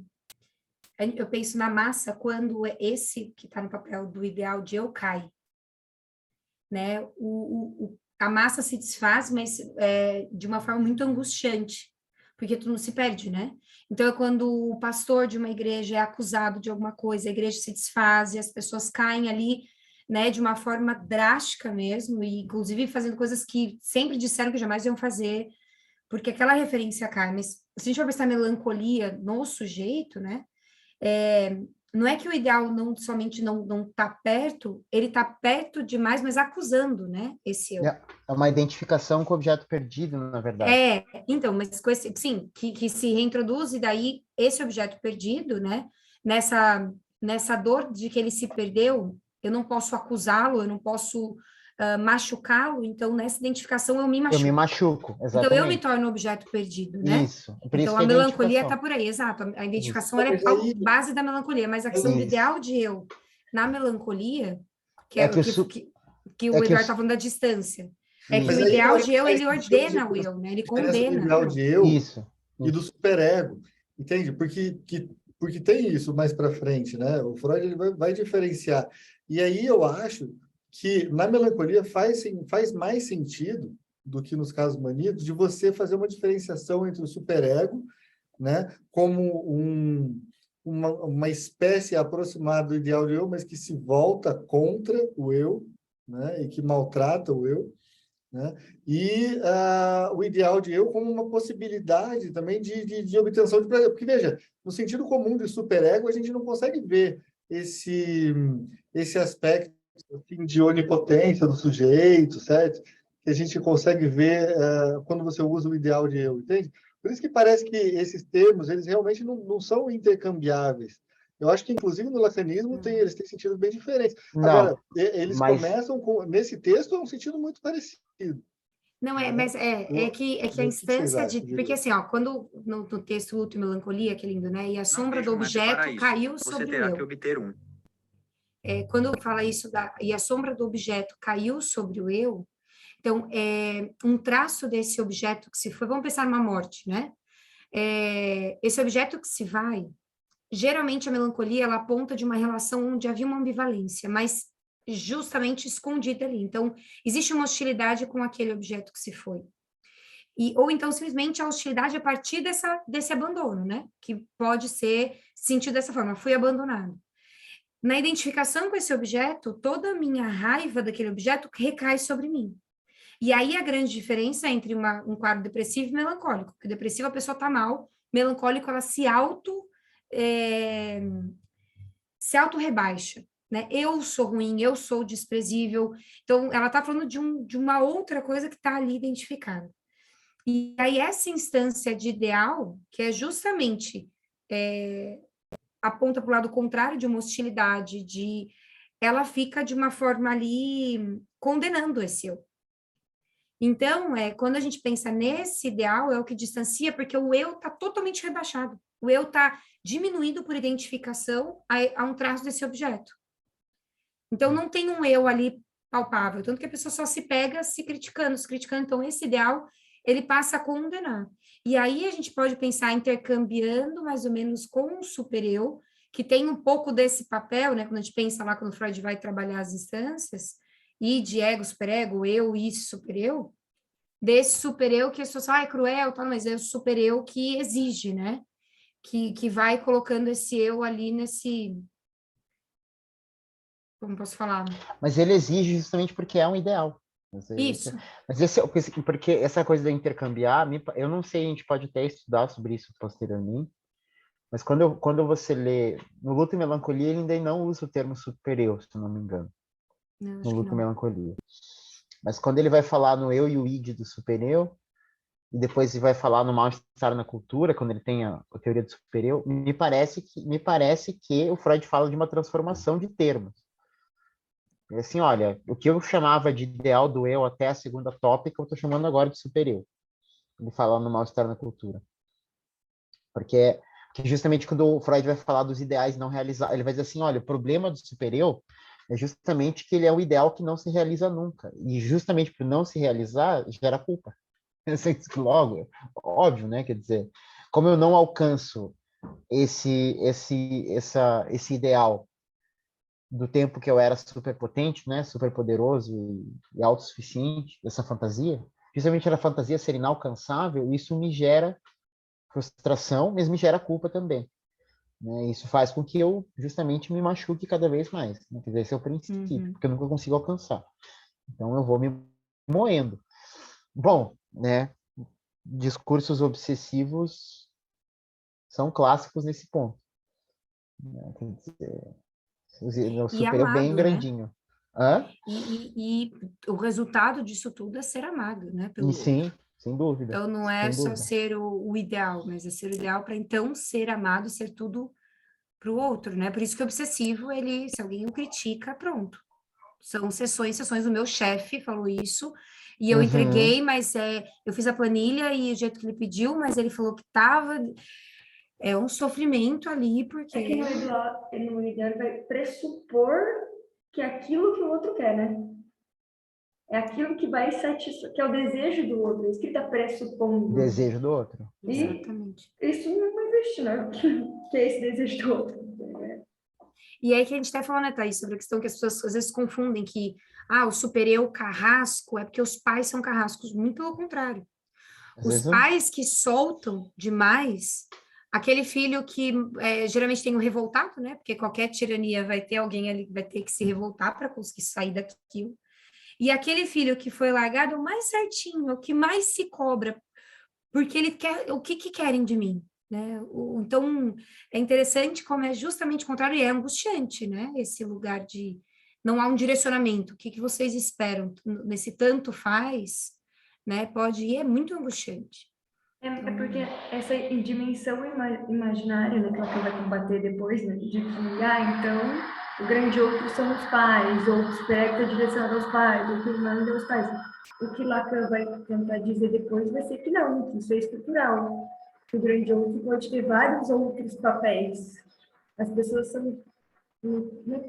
eu penso na massa quando esse que está no papel do ideal de eu cai, né? A massa se desfaz, mas de uma forma muito angustiante, porque tu não se perde, né? Então, é quando o pastor de uma igreja é acusado de alguma coisa, a igreja se desfaz e as pessoas caem ali, né, de uma forma drástica mesmo, e inclusive fazendo coisas que sempre disseram que jamais iam fazer, porque aquela referência cai. Mas se a gente for prestar melancolia no sujeito, né, é, não é que o ideal não somente não tá perto, ele tá perto demais, mas acusando, né, esse eu. É uma identificação com o objeto perdido, na verdade. Então, mas com esse, sim, que se reintroduz e daí esse objeto perdido, né, nessa dor de que ele se perdeu, eu não posso acusá-lo, eu não posso machucá-lo, então nessa identificação eu me Eu me machuco. machuco, Então eu me exatamente. torno objeto perdido, né? Isso. Por isso Então que a é melancolia está identificação. por aí, exato. A Isso. identificação Não, ela é mas a aí, base da melancolia, mas a questão do Isso. ideal de eu na melancolia, que É é o que o, su- que é o que o, Eduardo está falando da distância. É que mas o isso. aí eu ideal acho de que eu, faz ele sentido a ordena o eu, né? Ele diferença do condena. ideal de eu Isso. e do superego, entende? Porque tem isso mais para frente, né? O Freud ele vai diferenciar. E aí eu acho que na melancolia faz mais sentido do que nos casos maníacos de você fazer uma diferenciação entre o superego, né, como uma espécie aproximada do ideal de eu, mas que se volta contra o eu, né, e que maltrata o eu, né? E o ideal de eu como uma possibilidade também de obtenção de prazer. Porque, veja, no sentido comum de superego, a gente não consegue ver esse aspecto assim, de onipotência do sujeito, certo? Que a gente consegue ver quando você usa o ideal de eu, entende? Por isso que parece que esses termos, eles realmente não são intercambiáveis. Eu acho que, inclusive, no lacanismo, eles têm sentidos bem diferentes. Agora, Não, eles mas começam com, nesse texto, é um sentido muito parecido. Não é, Né? mas é que a O que vocês instância de. acham Porque disso? assim, ó, quando no texto Luto e Melancolia, que é lindo, né? E a Não sombra do vejo método para objeto isso. caiu Você sobre o terá que eu. obter um. Quando fala isso e a sombra do objeto caiu sobre o eu, então é um traço desse objeto que se foi, vamos pensar numa morte, né? Esse objeto que se vai, geralmente a melancolia ela aponta de uma relação onde havia uma ambivalência, mas justamente escondida ali. Então, existe uma hostilidade com aquele objeto que se foi. Ou então, simplesmente, a hostilidade a partir desse abandono, né? Que pode ser sentido dessa forma, fui abandonado. Na identificação com esse objeto, toda a minha raiva daquele objeto recai sobre mim. E aí a grande diferença entre um quadro depressivo e melancólico. Porque depressivo a pessoa está mal, melancólico ela é, se auto-rebaixa. Né? Eu sou ruim, eu sou desprezível. Então, ela está falando de uma outra coisa que está ali identificada. E aí, essa instância de ideal, que é justamente aponta para o lado contrário de uma hostilidade, ela fica de uma forma ali condenando esse eu. Então, quando a gente pensa nesse ideal, é o que distancia, porque o eu está totalmente rebaixado. O eu está diminuído por identificação a um traço desse objeto. Então, não tem um eu ali palpável, tanto que a pessoa só se pega se criticando. Então, esse ideal, ele passa a condenar. E aí, a gente pode pensar intercambiando mais ou menos com o supereu, que tem um pouco desse papel, né? Quando a gente pensa lá, quando Freud vai trabalhar as instâncias, e de ego, superego, eu, isso, supereu, desse supereu que as pessoas falam, é cruel, tal, mas é o supereu que exige, né? Que vai colocando esse eu ali nesse... Como posso falar? Mas ele exige justamente porque é um ideal. Isso. Mas porque essa coisa de intercambiar, eu não sei, a gente pode até estudar sobre isso posteriormente, mas quando você lê no Luto e Melancolia, ele ainda não usa o termo supereu, se não me engano, Não, no acho que Luto e não. Melancolia. Mas quando ele vai falar no eu e o id do supereu, e depois ele vai falar no mal-estar na cultura, quando ele tem a teoria do supereu, me parece que o Freud fala de uma transformação de termos. Assim, olha, o que eu chamava de ideal do eu até a segunda tópica, eu estou chamando agora de supereu. Ele fala no mal-estar na cultura. Porque justamente quando o Freud vai falar dos ideais não realizados, ele vai dizer assim, olha, o problema do supereu é justamente que ele é o ideal que não se realiza nunca. E justamente por não se realizar, gera culpa. Logo, óbvio, né? Quer dizer, como eu não alcanço esse ideal do tempo que eu era super potente, né, super poderoso e autossuficiente, essa fantasia, justamente era a fantasia ser inalcançável, isso me gera frustração, mas me gera culpa também. Né? Isso faz com que eu justamente me machuque cada vez mais. Né? Quer dizer, esse é o princípio, porque eu nunca consigo alcançar. Então eu vou me moendo. Bom, né? Discursos obsessivos são clássicos nesse ponto. Né? Quer dizer, eu E superei bem amado, né? grandinho. Hã? E o resultado disso tudo é ser amado, né, E pelo outro. sim, sem dúvida. Então, não é Sem só dúvida. ser o ideal, mas é ser o ideal para, então, ser amado, ser tudo para o outro, né? Por isso que o obsessivo, ele, se alguém o critica, pronto. São sessões. O meu chefe falou isso, e eu Uhum. entreguei, mas eu fiz a planilha e o jeito que ele pediu, mas ele falou que estava... É um sofrimento ali, porque... É que no ideal ele vai pressupor que é aquilo que o outro quer, né? É aquilo que vai satisfazer, que é o desejo do outro, é isso que ele está pressupondo. Desejo do outro. E Exatamente. isso não existe, né? Que é esse desejo do outro. E aí que a gente até falou, né, Thaís, sobre a questão que as pessoas às vezes confundem que, o super-eu carrasco é porque os pais são carrascos. Muito pelo contrário. Às Os vezes, pais que soltam demais, aquele filho que geralmente tem um revoltado, né? Porque qualquer tirania vai ter alguém ali que vai ter que se revoltar para conseguir sair daquilo. E aquele filho que foi largado o mais certinho, o que mais se cobra, porque ele quer, o que querem de mim, né? Então, é interessante como é justamente o contrário, e é angustiante, né? Esse lugar de não há um direcionamento, o que vocês esperam nesse tanto faz, né? Pode ir, é muito angustiante. É porque essa dimensão imaginária, né, que ela vai combater depois, né, de que, então, o grande outro são os pais, ou o espectro é direcionado aos pais, ou o que manda aos pais. O que Lacan vai tentar dizer depois vai ser que não, que isso é estrutural. O grande outro pode ter vários outros papéis. As pessoas são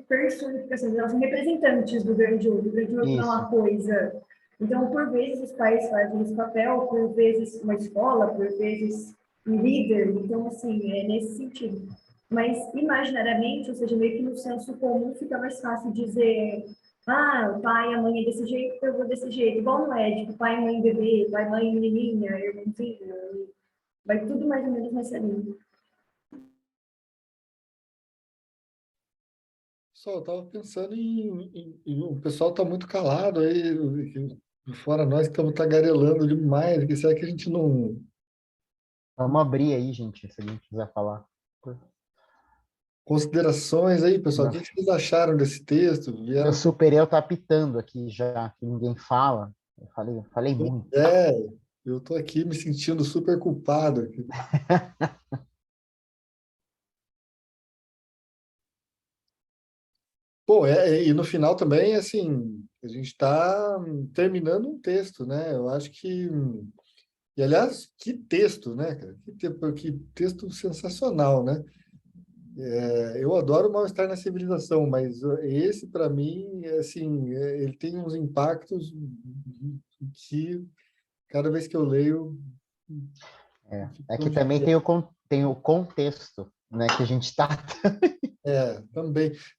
personificações, elas são representantes do grande outro. O grande outro não é isso. uma coisa. Então, por vezes, os pais fazem esse papel, por vezes, uma escola, por vezes, um líder. Então, assim, é nesse sentido. Mas, imaginariamente, ou seja, meio que no senso comum, fica mais fácil dizer: o pai e a mãe é desse jeito, eu vou desse jeito. Igual no Édipo, pai, mãe, bebê, pai, mãe, menininha, irmãozinho. Vai tudo mais ou menos nessa linha. Pessoal, eu estava pensando o pessoal está muito calado aí, fora nós que estamos tagarelando demais, que será que a gente não... Vamos abrir aí, gente, se alguém quiser falar. Considerações aí, pessoal, o Meu, que vocês acharam desse texto? meu Vieram com super-eu tá apitando aqui já, que ninguém fala. Eu falei muito. é, eu estou aqui me sentindo super culpado aqui. Pô, e no final também, assim, a gente está terminando um texto, né? Eu acho que... E, aliás, que texto, né, cara? Que texto sensacional, né? Eu adoro o Mal-Estar na Civilização, mas esse, para mim, assim, ele tem uns impactos que, cada vez que eu leio, fico É que também angustiado. tem o contexto, né, que a gente está.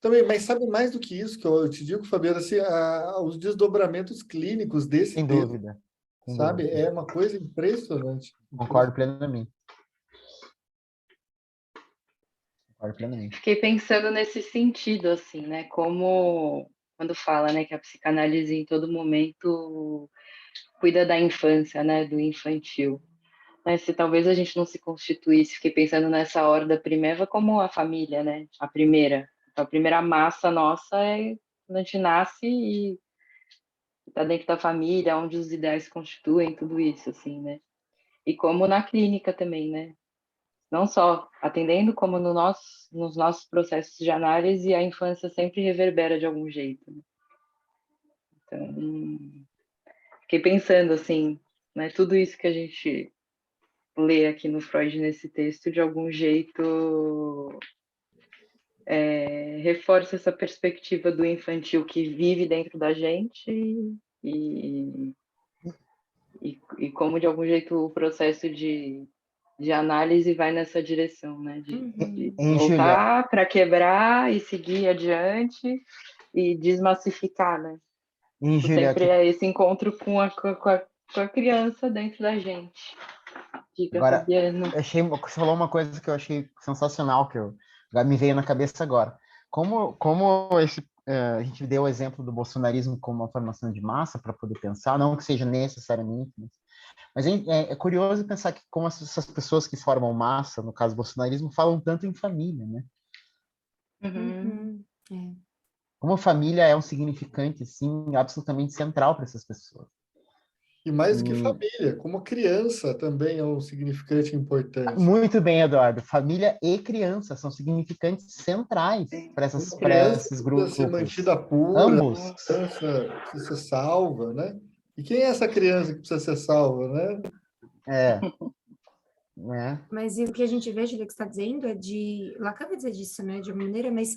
Também, mas sabe mais do que isso, que eu te digo, Fabiano, assim, os desdobramentos clínicos desse Sem texto, dúvida. Sem sabe? dúvida. É uma coisa impressionante. Concordo plenamente. Concordo plenamente. Fiquei pensando nesse sentido, assim, né? Como quando fala, né, que a psicanálise em todo momento cuida da infância, né, do infantil. Mas se talvez a gente não se constituísse, fiquei pensando nessa horda primeva como a família, né? A primeira. Então, a primeira massa nossa é quando a gente nasce e está dentro da família, onde os ideais se constituem, tudo isso, assim, né? E como na clínica também, né? Não só atendendo, como nos nossos processos de análise, a infância sempre reverbera de algum jeito. Né? Então, fiquei pensando, assim, né, tudo isso que a gente lê aqui no Freud, nesse texto, de algum jeito reforça essa perspectiva do infantil que vive dentro da gente e como, de algum jeito, o processo de análise vai nessa direção, né? De Em Júlia, voltar para quebrar e seguir adiante e desmassificar, né? em Júlia, Sempre é esse encontro com a criança dentro da gente. Diga, Agora, Fabiano. você falou uma coisa que eu achei sensacional, me veio na cabeça agora. Como a gente deu o exemplo do bolsonarismo como uma formação de massa para poder pensar, não que seja necessariamente, mas é curioso pensar que como essas pessoas que formam massa, no caso do bolsonarismo, falam tanto em família, né? Uhum. Como a família é um significante, assim, absolutamente central para essas pessoas. E mais do que E, família, como criança também é um significante importante. muito bem, Eduardo. Família e criança são significantes centrais para Uma para criança esses precisa ser grupos. mantida pura, Ambos. a criança precisa ser salva, né? E quem é essa criança que precisa ser salva, né? É, né? Mas e o que a gente vê, Julia, que está dizendo é Lacan vai dizer disso, né, de uma maneira, mas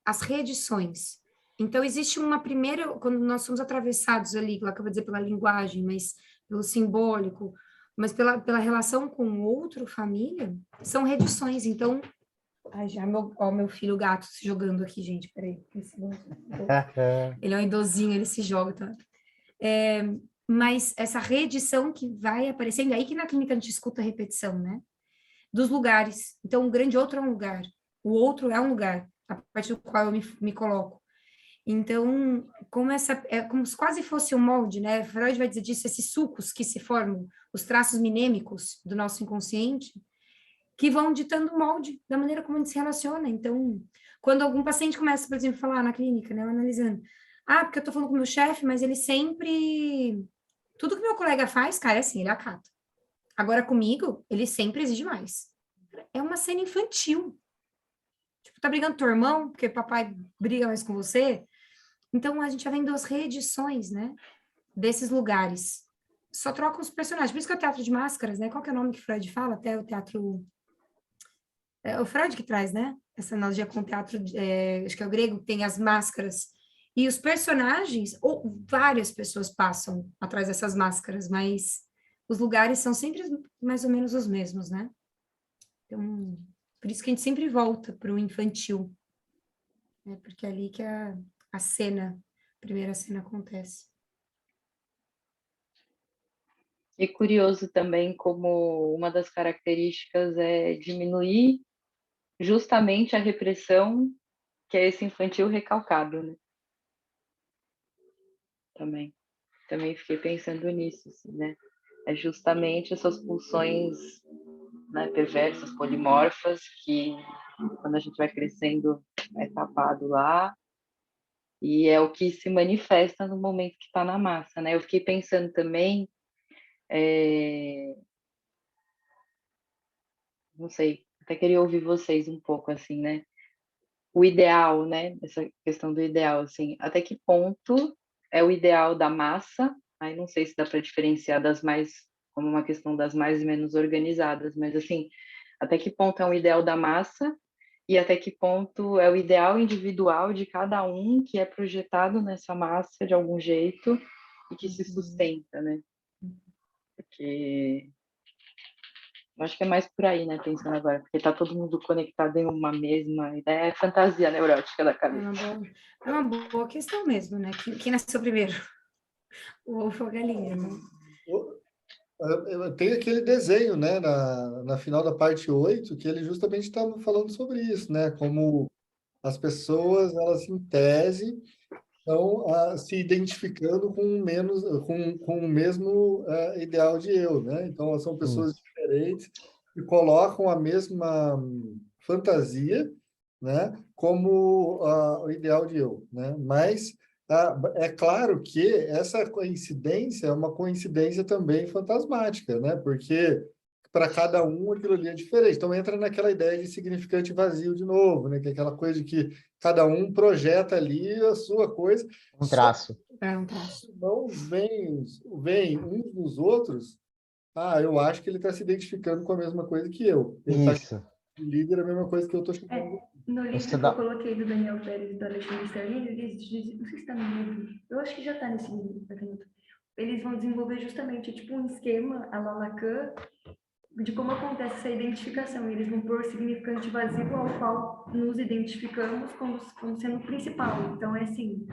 as reedições. Então, existe uma primeira, quando nós somos atravessados ali, Lacan vai dizer pela linguagem, mas pelo simbólico, mas pela relação com o outro, família, são reedições. Então, ai, já meu filho gato se jogando aqui, gente, peraí. Ele é um idosinho, ele se joga, tá? Mas essa reedição que vai aparecendo, aí que na clínica a gente escuta a repetição, né? Dos lugares. Então, o grande outro é um lugar. O outro é um lugar, a partir do qual eu me coloco. Então, é como se quase fosse um molde, né? Freud vai dizer disso, esses sucos que se formam, os traços minêmicos do nosso inconsciente, que vão ditando o molde da maneira como a gente se relaciona. Então, quando algum paciente começa, por exemplo, a falar na clínica, né, analisando, porque eu tô falando com o meu chefe, mas ele sempre, tudo que meu colega faz, cara, é assim, ele acata. Agora comigo, ele sempre exige mais. É uma cena infantil. Tipo, tá brigando com teu irmão, porque papai briga mais com você. Então, a gente já vem duas reedições, né, desses lugares. Só trocam os personagens. Por isso que é o teatro de máscaras, né? Qual que é o nome que Freud fala? Até o teatro... É o Freud que traz, né? Essa analogia com o teatro, acho que é o grego, que tem as máscaras. E os personagens, ou várias pessoas passam atrás dessas máscaras, mas os lugares são sempre mais ou menos os mesmos, né? Então, por isso que a gente sempre volta para o infantil, né? Porque é ali que a cena, a primeira cena acontece. E curioso também como uma das características é diminuir justamente a repressão, que é esse infantil recalcado, né? Também fiquei pensando nisso, assim, né? É justamente essas pulsões, né, perversas, polimorfas, que quando a gente vai crescendo é tapado lá, e é o que se manifesta no momento que está na massa, né? Eu fiquei pensando também, não sei, até queria ouvir vocês um pouco, assim, né? O ideal, né? Essa questão do ideal, assim, até que ponto é o ideal da massa? Aí não sei se dá para diferenciar das mais, como uma questão das mais e menos organizadas, mas assim, até que ponto é um ideal da massa e até que ponto é o ideal individual de cada um que é projetado nessa massa de algum jeito e que se sustenta, né? Porque eu acho que é mais por aí, né, pensando agora, porque tá todo mundo conectado em uma mesma ideia, é fantasia neurótica da cabeça. É uma boa questão mesmo, né? Quem nasceu primeiro? O ovo ou a galinha, né? Tem aquele desenho, né, na final da parte 8 que ele justamente estava falando sobre isso, né? Como as pessoas, elas em tese, estão se identificando com o mesmo ideal de eu, né? Então, elas são pessoas Isso. diferentes e colocam a mesma fantasia, né, como o ideal de eu, né? Mas é claro que essa coincidência é uma coincidência também fantasmática, né? Porque para cada um aquilo ali é diferente. Então entra naquela ideia de significante vazio de novo, né? Que é aquela coisa de que cada um projeta ali a sua coisa, Um só traço. É um traço. não vem uns dos outros. Eu acho que ele está se identificando com a mesma coisa que eu. Ele está Isso. o líder é a mesma coisa que eu estou chamando. No Você livro que eu dá... coloquei do Daniel Pérez e do Alexandre Sterling, eles dizem, não sei se está no livro, eu acho que já está nesse livro, eles vão desenvolver justamente tipo um esquema a la Lacan de como acontece essa identificação. Eles vão pôr significante vazio ao qual nos identificamos como sendo o principal. Então, é assim,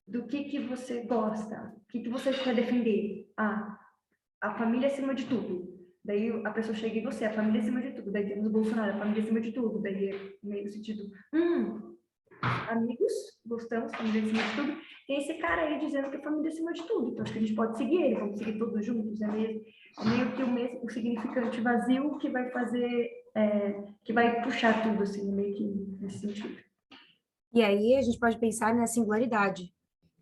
do que você gosta? O que você quer defender? A família acima de tudo. Daí a pessoa chega em você, a família acima de tudo. Daí temos o Bolsonaro, a família acima de tudo. Daí é meio sentido, amigos, gostamos, família acima de tudo. Tem esse cara aí dizendo que a família acima de tudo. Então acho que a gente pode seguir ele, vamos seguir todos juntos, é meio que o mesmo, o significante vazio que vai fazer, que vai puxar tudo, assim, meio que nesse sentido. E aí a gente pode pensar na singularidade,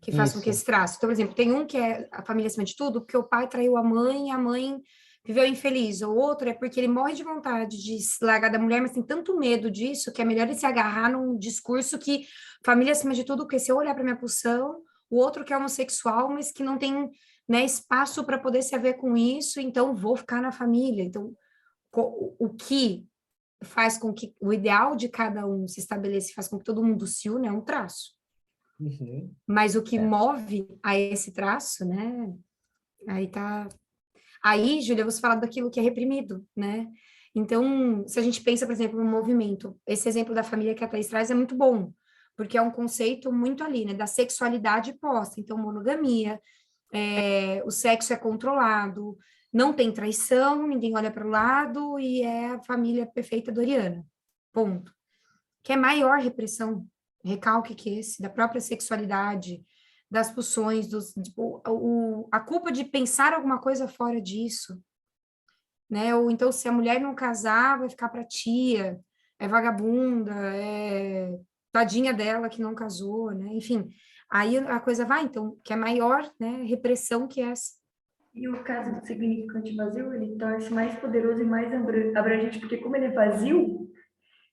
que faz com que esse traço. Então, por exemplo, tem um que é a família acima de tudo, porque o pai traiu a mãe e a mãe viveu infeliz. O outro é porque ele morre de vontade de se largar da mulher, mas tem tanto medo disso que é melhor ele se agarrar num discurso que família acima de tudo, porque se eu olhar para minha posição, o outro que é homossexual, mas que não tem, né, espaço para poder se haver com isso, então vou ficar na família. Então, o que faz com que o ideal de cada um se estabeleça e faz com que todo mundo se une é um traço. Uhum. Mas o que move a esse traço, né? Aí tá. Aí, Júlia, você fala daquilo que é reprimido, né? Então, se a gente pensa, por exemplo, no movimento, esse exemplo da família que a Thaís traz é muito bom, porque é um conceito muito ali, né? Da sexualidade posta. Então, monogamia, o sexo é controlado, não tem traição, ninguém olha para o lado e é a família perfeita doriana. Ponto. Que é maior repressão, recalque que esse, da própria sexualidade, das pulsões, tipo, a culpa de pensar alguma coisa fora disso, né? Ou então, se a mulher não casar, vai ficar para tia, é vagabunda, é tadinha dela que não casou, né? Enfim, aí a coisa vai, então, que é maior, né, repressão que essa. E o caso do significante vazio, ele torna-se mais poderoso e mais abrangente, porque como ele é vazio,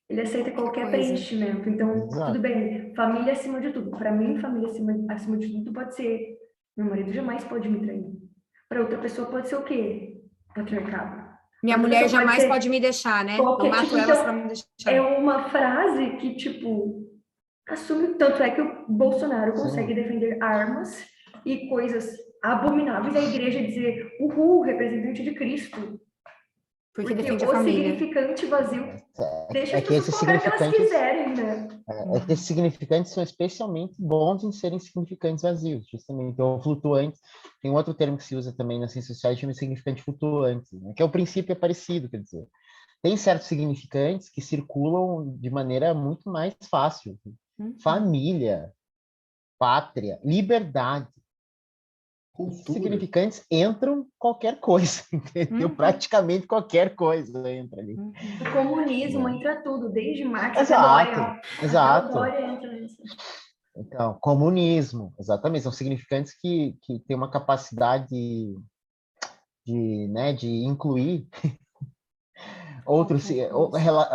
ele aceita qualquer preenchimento. Então, tudo bem, família acima de tudo. Para mim, família acima de tudo pode ser, meu marido jamais pode me trair. Para outra pessoa pode ser o quê? Patriarcado. Minha mulher jamais pode me deixar, né? Eu mato ela se ela me deixar. É uma frase que, tipo, assume, tanto é que o Bolsonaro consegue defender armas e coisas abomináveis, a igreja dizer, uhul, representante de Cristo. Porque defende a família. O significante vazio deixa as que pessoas esses colocar o que elas significantes, quiserem, né? É que esses significantes são especialmente bons em serem significantes vazios, justamente, ou flutuantes. Tem um outro termo que se usa também nas ciências sociais, chama de significante flutuante, né? Que é o princípio é parecido, quer dizer, tem certos significantes que circulam de maneira muito mais fácil. Família, pátria, liberdade. Os significantes entram qualquer coisa, entendeu? Praticamente qualquer coisa entra ali. O comunismo entra tudo, desde Marx até Dória. Exato. Dória entra nisso. Então, comunismo, exatamente, são significantes que têm uma capacidade de incluir outros,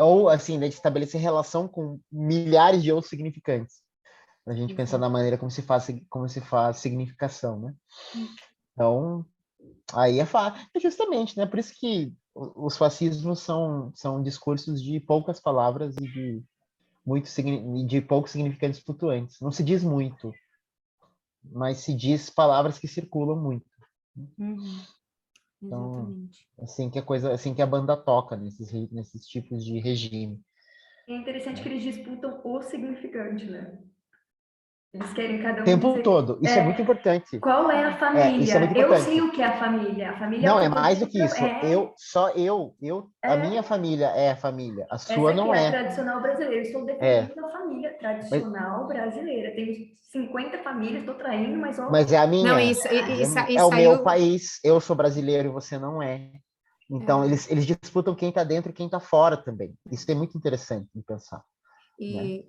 ou assim, de estabelecer relação com milhares de outros significantes. Para a gente pensar na maneira como se faz significação, né? Então, aí é fácil. Justamente, né? Por isso que os fascismos são discursos de poucas palavras e de poucos significantes flutuantes. Não se diz muito, mas se diz palavras que circulam muito. Então, assim que a banda toca nesses tipos de regime. É interessante que eles disputam o significante, né? Eles querem cada um o tempo dizer, todo. Isso é muito importante. Qual é a família? Isso é muito Eu importante. sei o que é a família. A família não, é mais do que isso. A minha família é a família. A sua essa não é é. a tradicional brasileira. Eu estou defendendo a família tradicional brasileira. Tenho 50 famílias, estou traindo, mas... Mas é a minha. Não, é o meu país. Eu sou brasileiro e você não é. Então, eles disputam quem está dentro e quem está fora também. Isso é muito interessante de pensar. E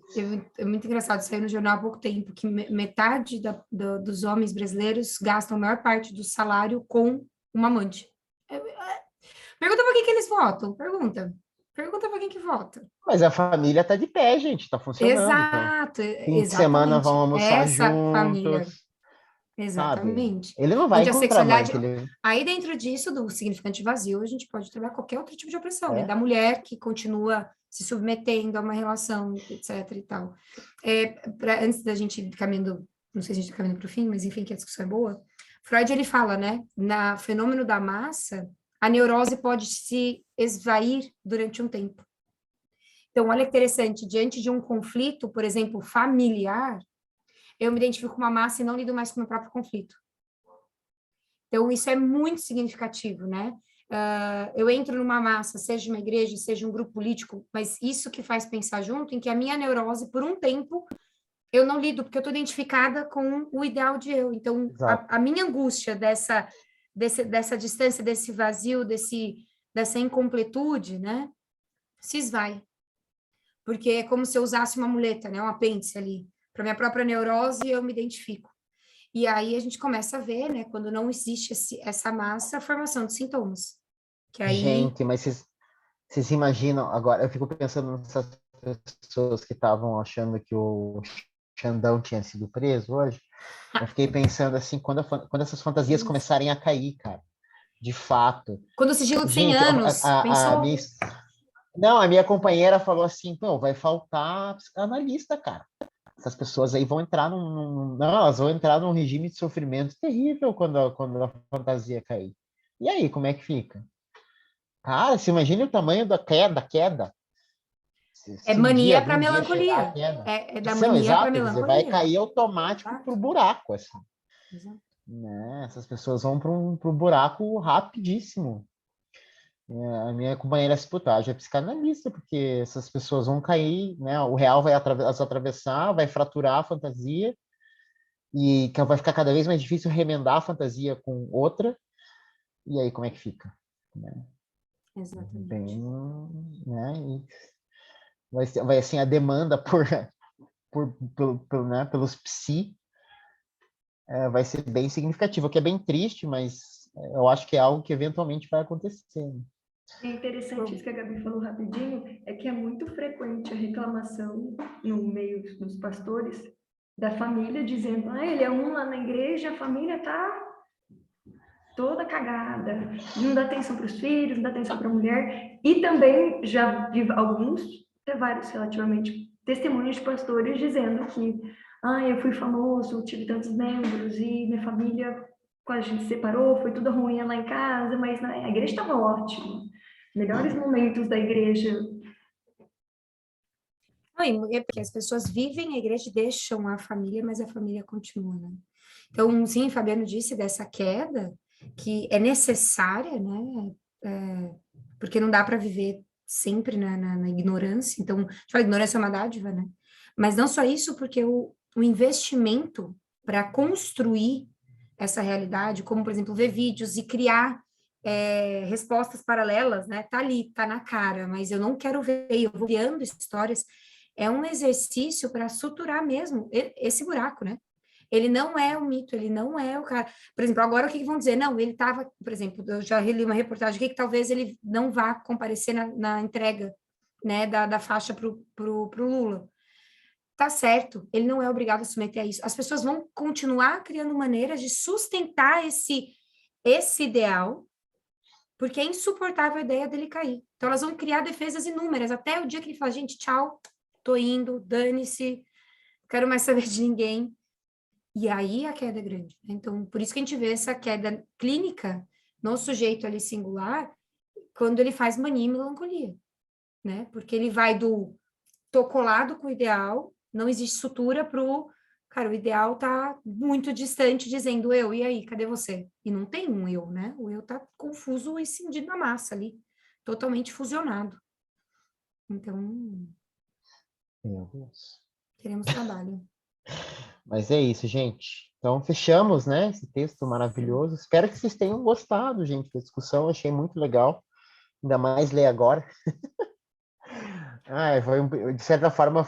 é muito engraçado, saiu no jornal há pouco tempo, que metade dos homens brasileiros gastam a maior parte do salário com uma amante. Pergunta para quem que eles votam, pergunta para quem que vota. Mas a família está de pé, gente, está funcionando. Exato, então, fim de semana vão almoçar juntos. Família. Exatamente. Sabe? Ele não vai onde encontrar a sexualidade... mãe. Aí dentro disso, do significante vazio, a gente pode trabalhar qualquer outro tipo de opressão, né? Da mulher que continua se submetendo a uma relação, etc. e tal. Antes da gente ir caminhando, não sei se a gente está caminhando para o fim, mas enfim, que a discussão é boa, Freud, ele fala, né? Na fenômeno da massa, a neurose pode se esvair durante um tempo. Então, olha que interessante, diante de um conflito, por exemplo, familiar, eu me identifico com uma massa e não lido mais com o meu próprio conflito. Então, isso é muito significativo, né? eu entro numa massa, seja uma igreja, seja um grupo político, mas isso que faz pensar junto, em que a minha neurose, por um tempo, eu não lido, porque eu estou identificada com o ideal de eu. Então, Exato. a minha angústia dessa distância, desse vazio, dessa incompletude, né, se esvai. Porque é como se eu usasse uma muleta, né, um apêndice ali. Para minha própria neurose, eu me identifico. E aí a gente começa a ver, né, quando não existe essa massa, a formação de sintomas. Que aí... Gente, mas vocês imaginam, agora eu fico pensando nessas pessoas que estavam achando que o Xandão tinha sido preso hoje. Eu fiquei pensando assim, quando essas fantasias começarem a cair, cara, de fato. Quando o sigilo de 100 Gente, anos, pensou? Não, a minha companheira falou assim, pô, vai faltar psicanalista, cara. Essas pessoas aí vão entrar não, elas vão entrar num regime de sofrimento terrível quando a fantasia cair. E aí, como é que fica? Cara, você imagina o tamanho da queda. É Se um dia, mania para algum dia chegar a melancolia. queda. É da São, mania para exato, quer dizer, vai melancolia. cair automático Exato. pro buraco, assim. Exato. Né? Essas pessoas vão pro buraco rapidíssimo. A minha companheira se putar, já é psicanalista, porque essas pessoas vão cair, né? O real vai as atravessar, vai fraturar a fantasia, e que vai ficar cada vez mais difícil remendar a fantasia com outra, e aí como é que fica? Né? Exatamente. Bem, né? E vai assim, a demanda né, pelos psi vai ser bem significativa, o que é bem triste, mas eu acho que é algo que eventualmente vai acontecer. Né? É interessante isso que a Gabi falou rapidinho, é que é muito frequente a reclamação no meio dos pastores da família dizendo, ele é um lá na igreja, a família tá toda cagada, não dá atenção para os filhos, não dá atenção para a mulher, e também já vi alguns, até vários relativamente, testemunhos de pastores dizendo que, eu fui famoso, tive tantos membros, e minha família, quando a gente se separou, foi tudo ruim lá em casa, mas a igreja estava ótima. Melhores momentos da igreja. É porque as pessoas vivem a igreja e deixam a família, mas a família continua, né? Então, sim, Fabiano disse dessa queda, que é necessária, né? Porque não dá para viver sempre na ignorância. Então, a gente fala, ignorância é uma dádiva, né? Mas não só isso, porque o investimento para construir essa realidade, como, por exemplo, ver vídeos e criar respostas paralelas, né? Tá ali, tá na cara, mas eu não quero ver, eu vou criando histórias. É um exercício para suturar mesmo esse buraco, né? Ele não é o mito, ele não é o cara. Por exemplo, agora o que vão dizer? Não, ele estava, por exemplo, eu já reli uma reportagem aqui que talvez ele não vá comparecer na entrega, né, da faixa pro Lula. Tá certo, ele não é obrigado a submeter a isso. As pessoas vão continuar criando maneiras de sustentar esse ideal, porque é insuportável a ideia dele cair. Então, elas vão criar defesas inúmeras, até o dia que ele fala, gente, tchau, tô indo, dane-se, não quero mais saber de ninguém. E aí a queda é grande. Então, por isso que a gente vê essa queda clínica no sujeito ali singular, quando ele faz mania e melancolia, né? Porque ele vai do tô colado com o ideal, não existe sutura pro, cara, o ideal tá muito distante, dizendo eu, e aí, cadê você? E não tem um eu, né? O eu tá confuso e cindido na massa ali, totalmente fusionado. Então, Meu Deus. queremos trabalho. Mas é isso, gente. Então, fechamos, né, esse texto maravilhoso. Espero que vocês tenham gostado, gente, da discussão. Achei muito legal. Ainda mais ler agora. De certa forma,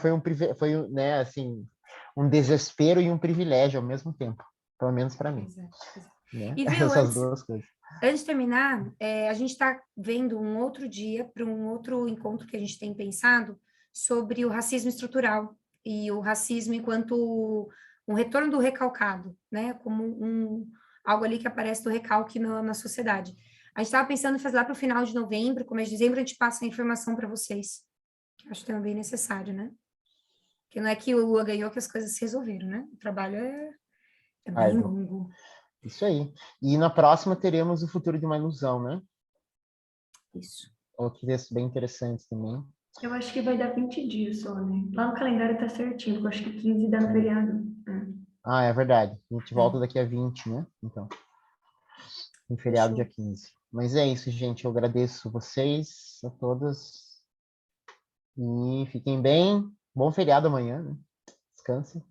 né, assim, um desespero e um privilégio ao mesmo tempo. Pelo menos para mim. Exato, exato. Né? E viu, Essas duas coisas. antes de terminar, a gente está vendo um outro dia para um outro encontro que a gente tem pensado sobre o racismo estrutural e o racismo enquanto um retorno do recalcado, né? Como algo ali que aparece do recalque na sociedade. A gente estava pensando em fazer lá para o final de novembro, começo de dezembro, a gente passa a informação para vocês. Que eu acho também necessário, né? Porque não é que o Lula ganhou que as coisas se resolveram, né? O trabalho é bem longo. Isso aí. E na próxima teremos o futuro de uma ilusão, né? Isso. Outro texto bem interessante também. Eu acho que vai dar 20 dias só, né? Lá no calendário tá certinho, eu acho que 15 dá no feriado. É verdade. A gente volta daqui a 20, né? Então. Tem feriado Fechou. dia 15. Mas é isso, gente. Eu agradeço vocês, a todas. E fiquem bem. Bom feriado amanhã, né? Descansem.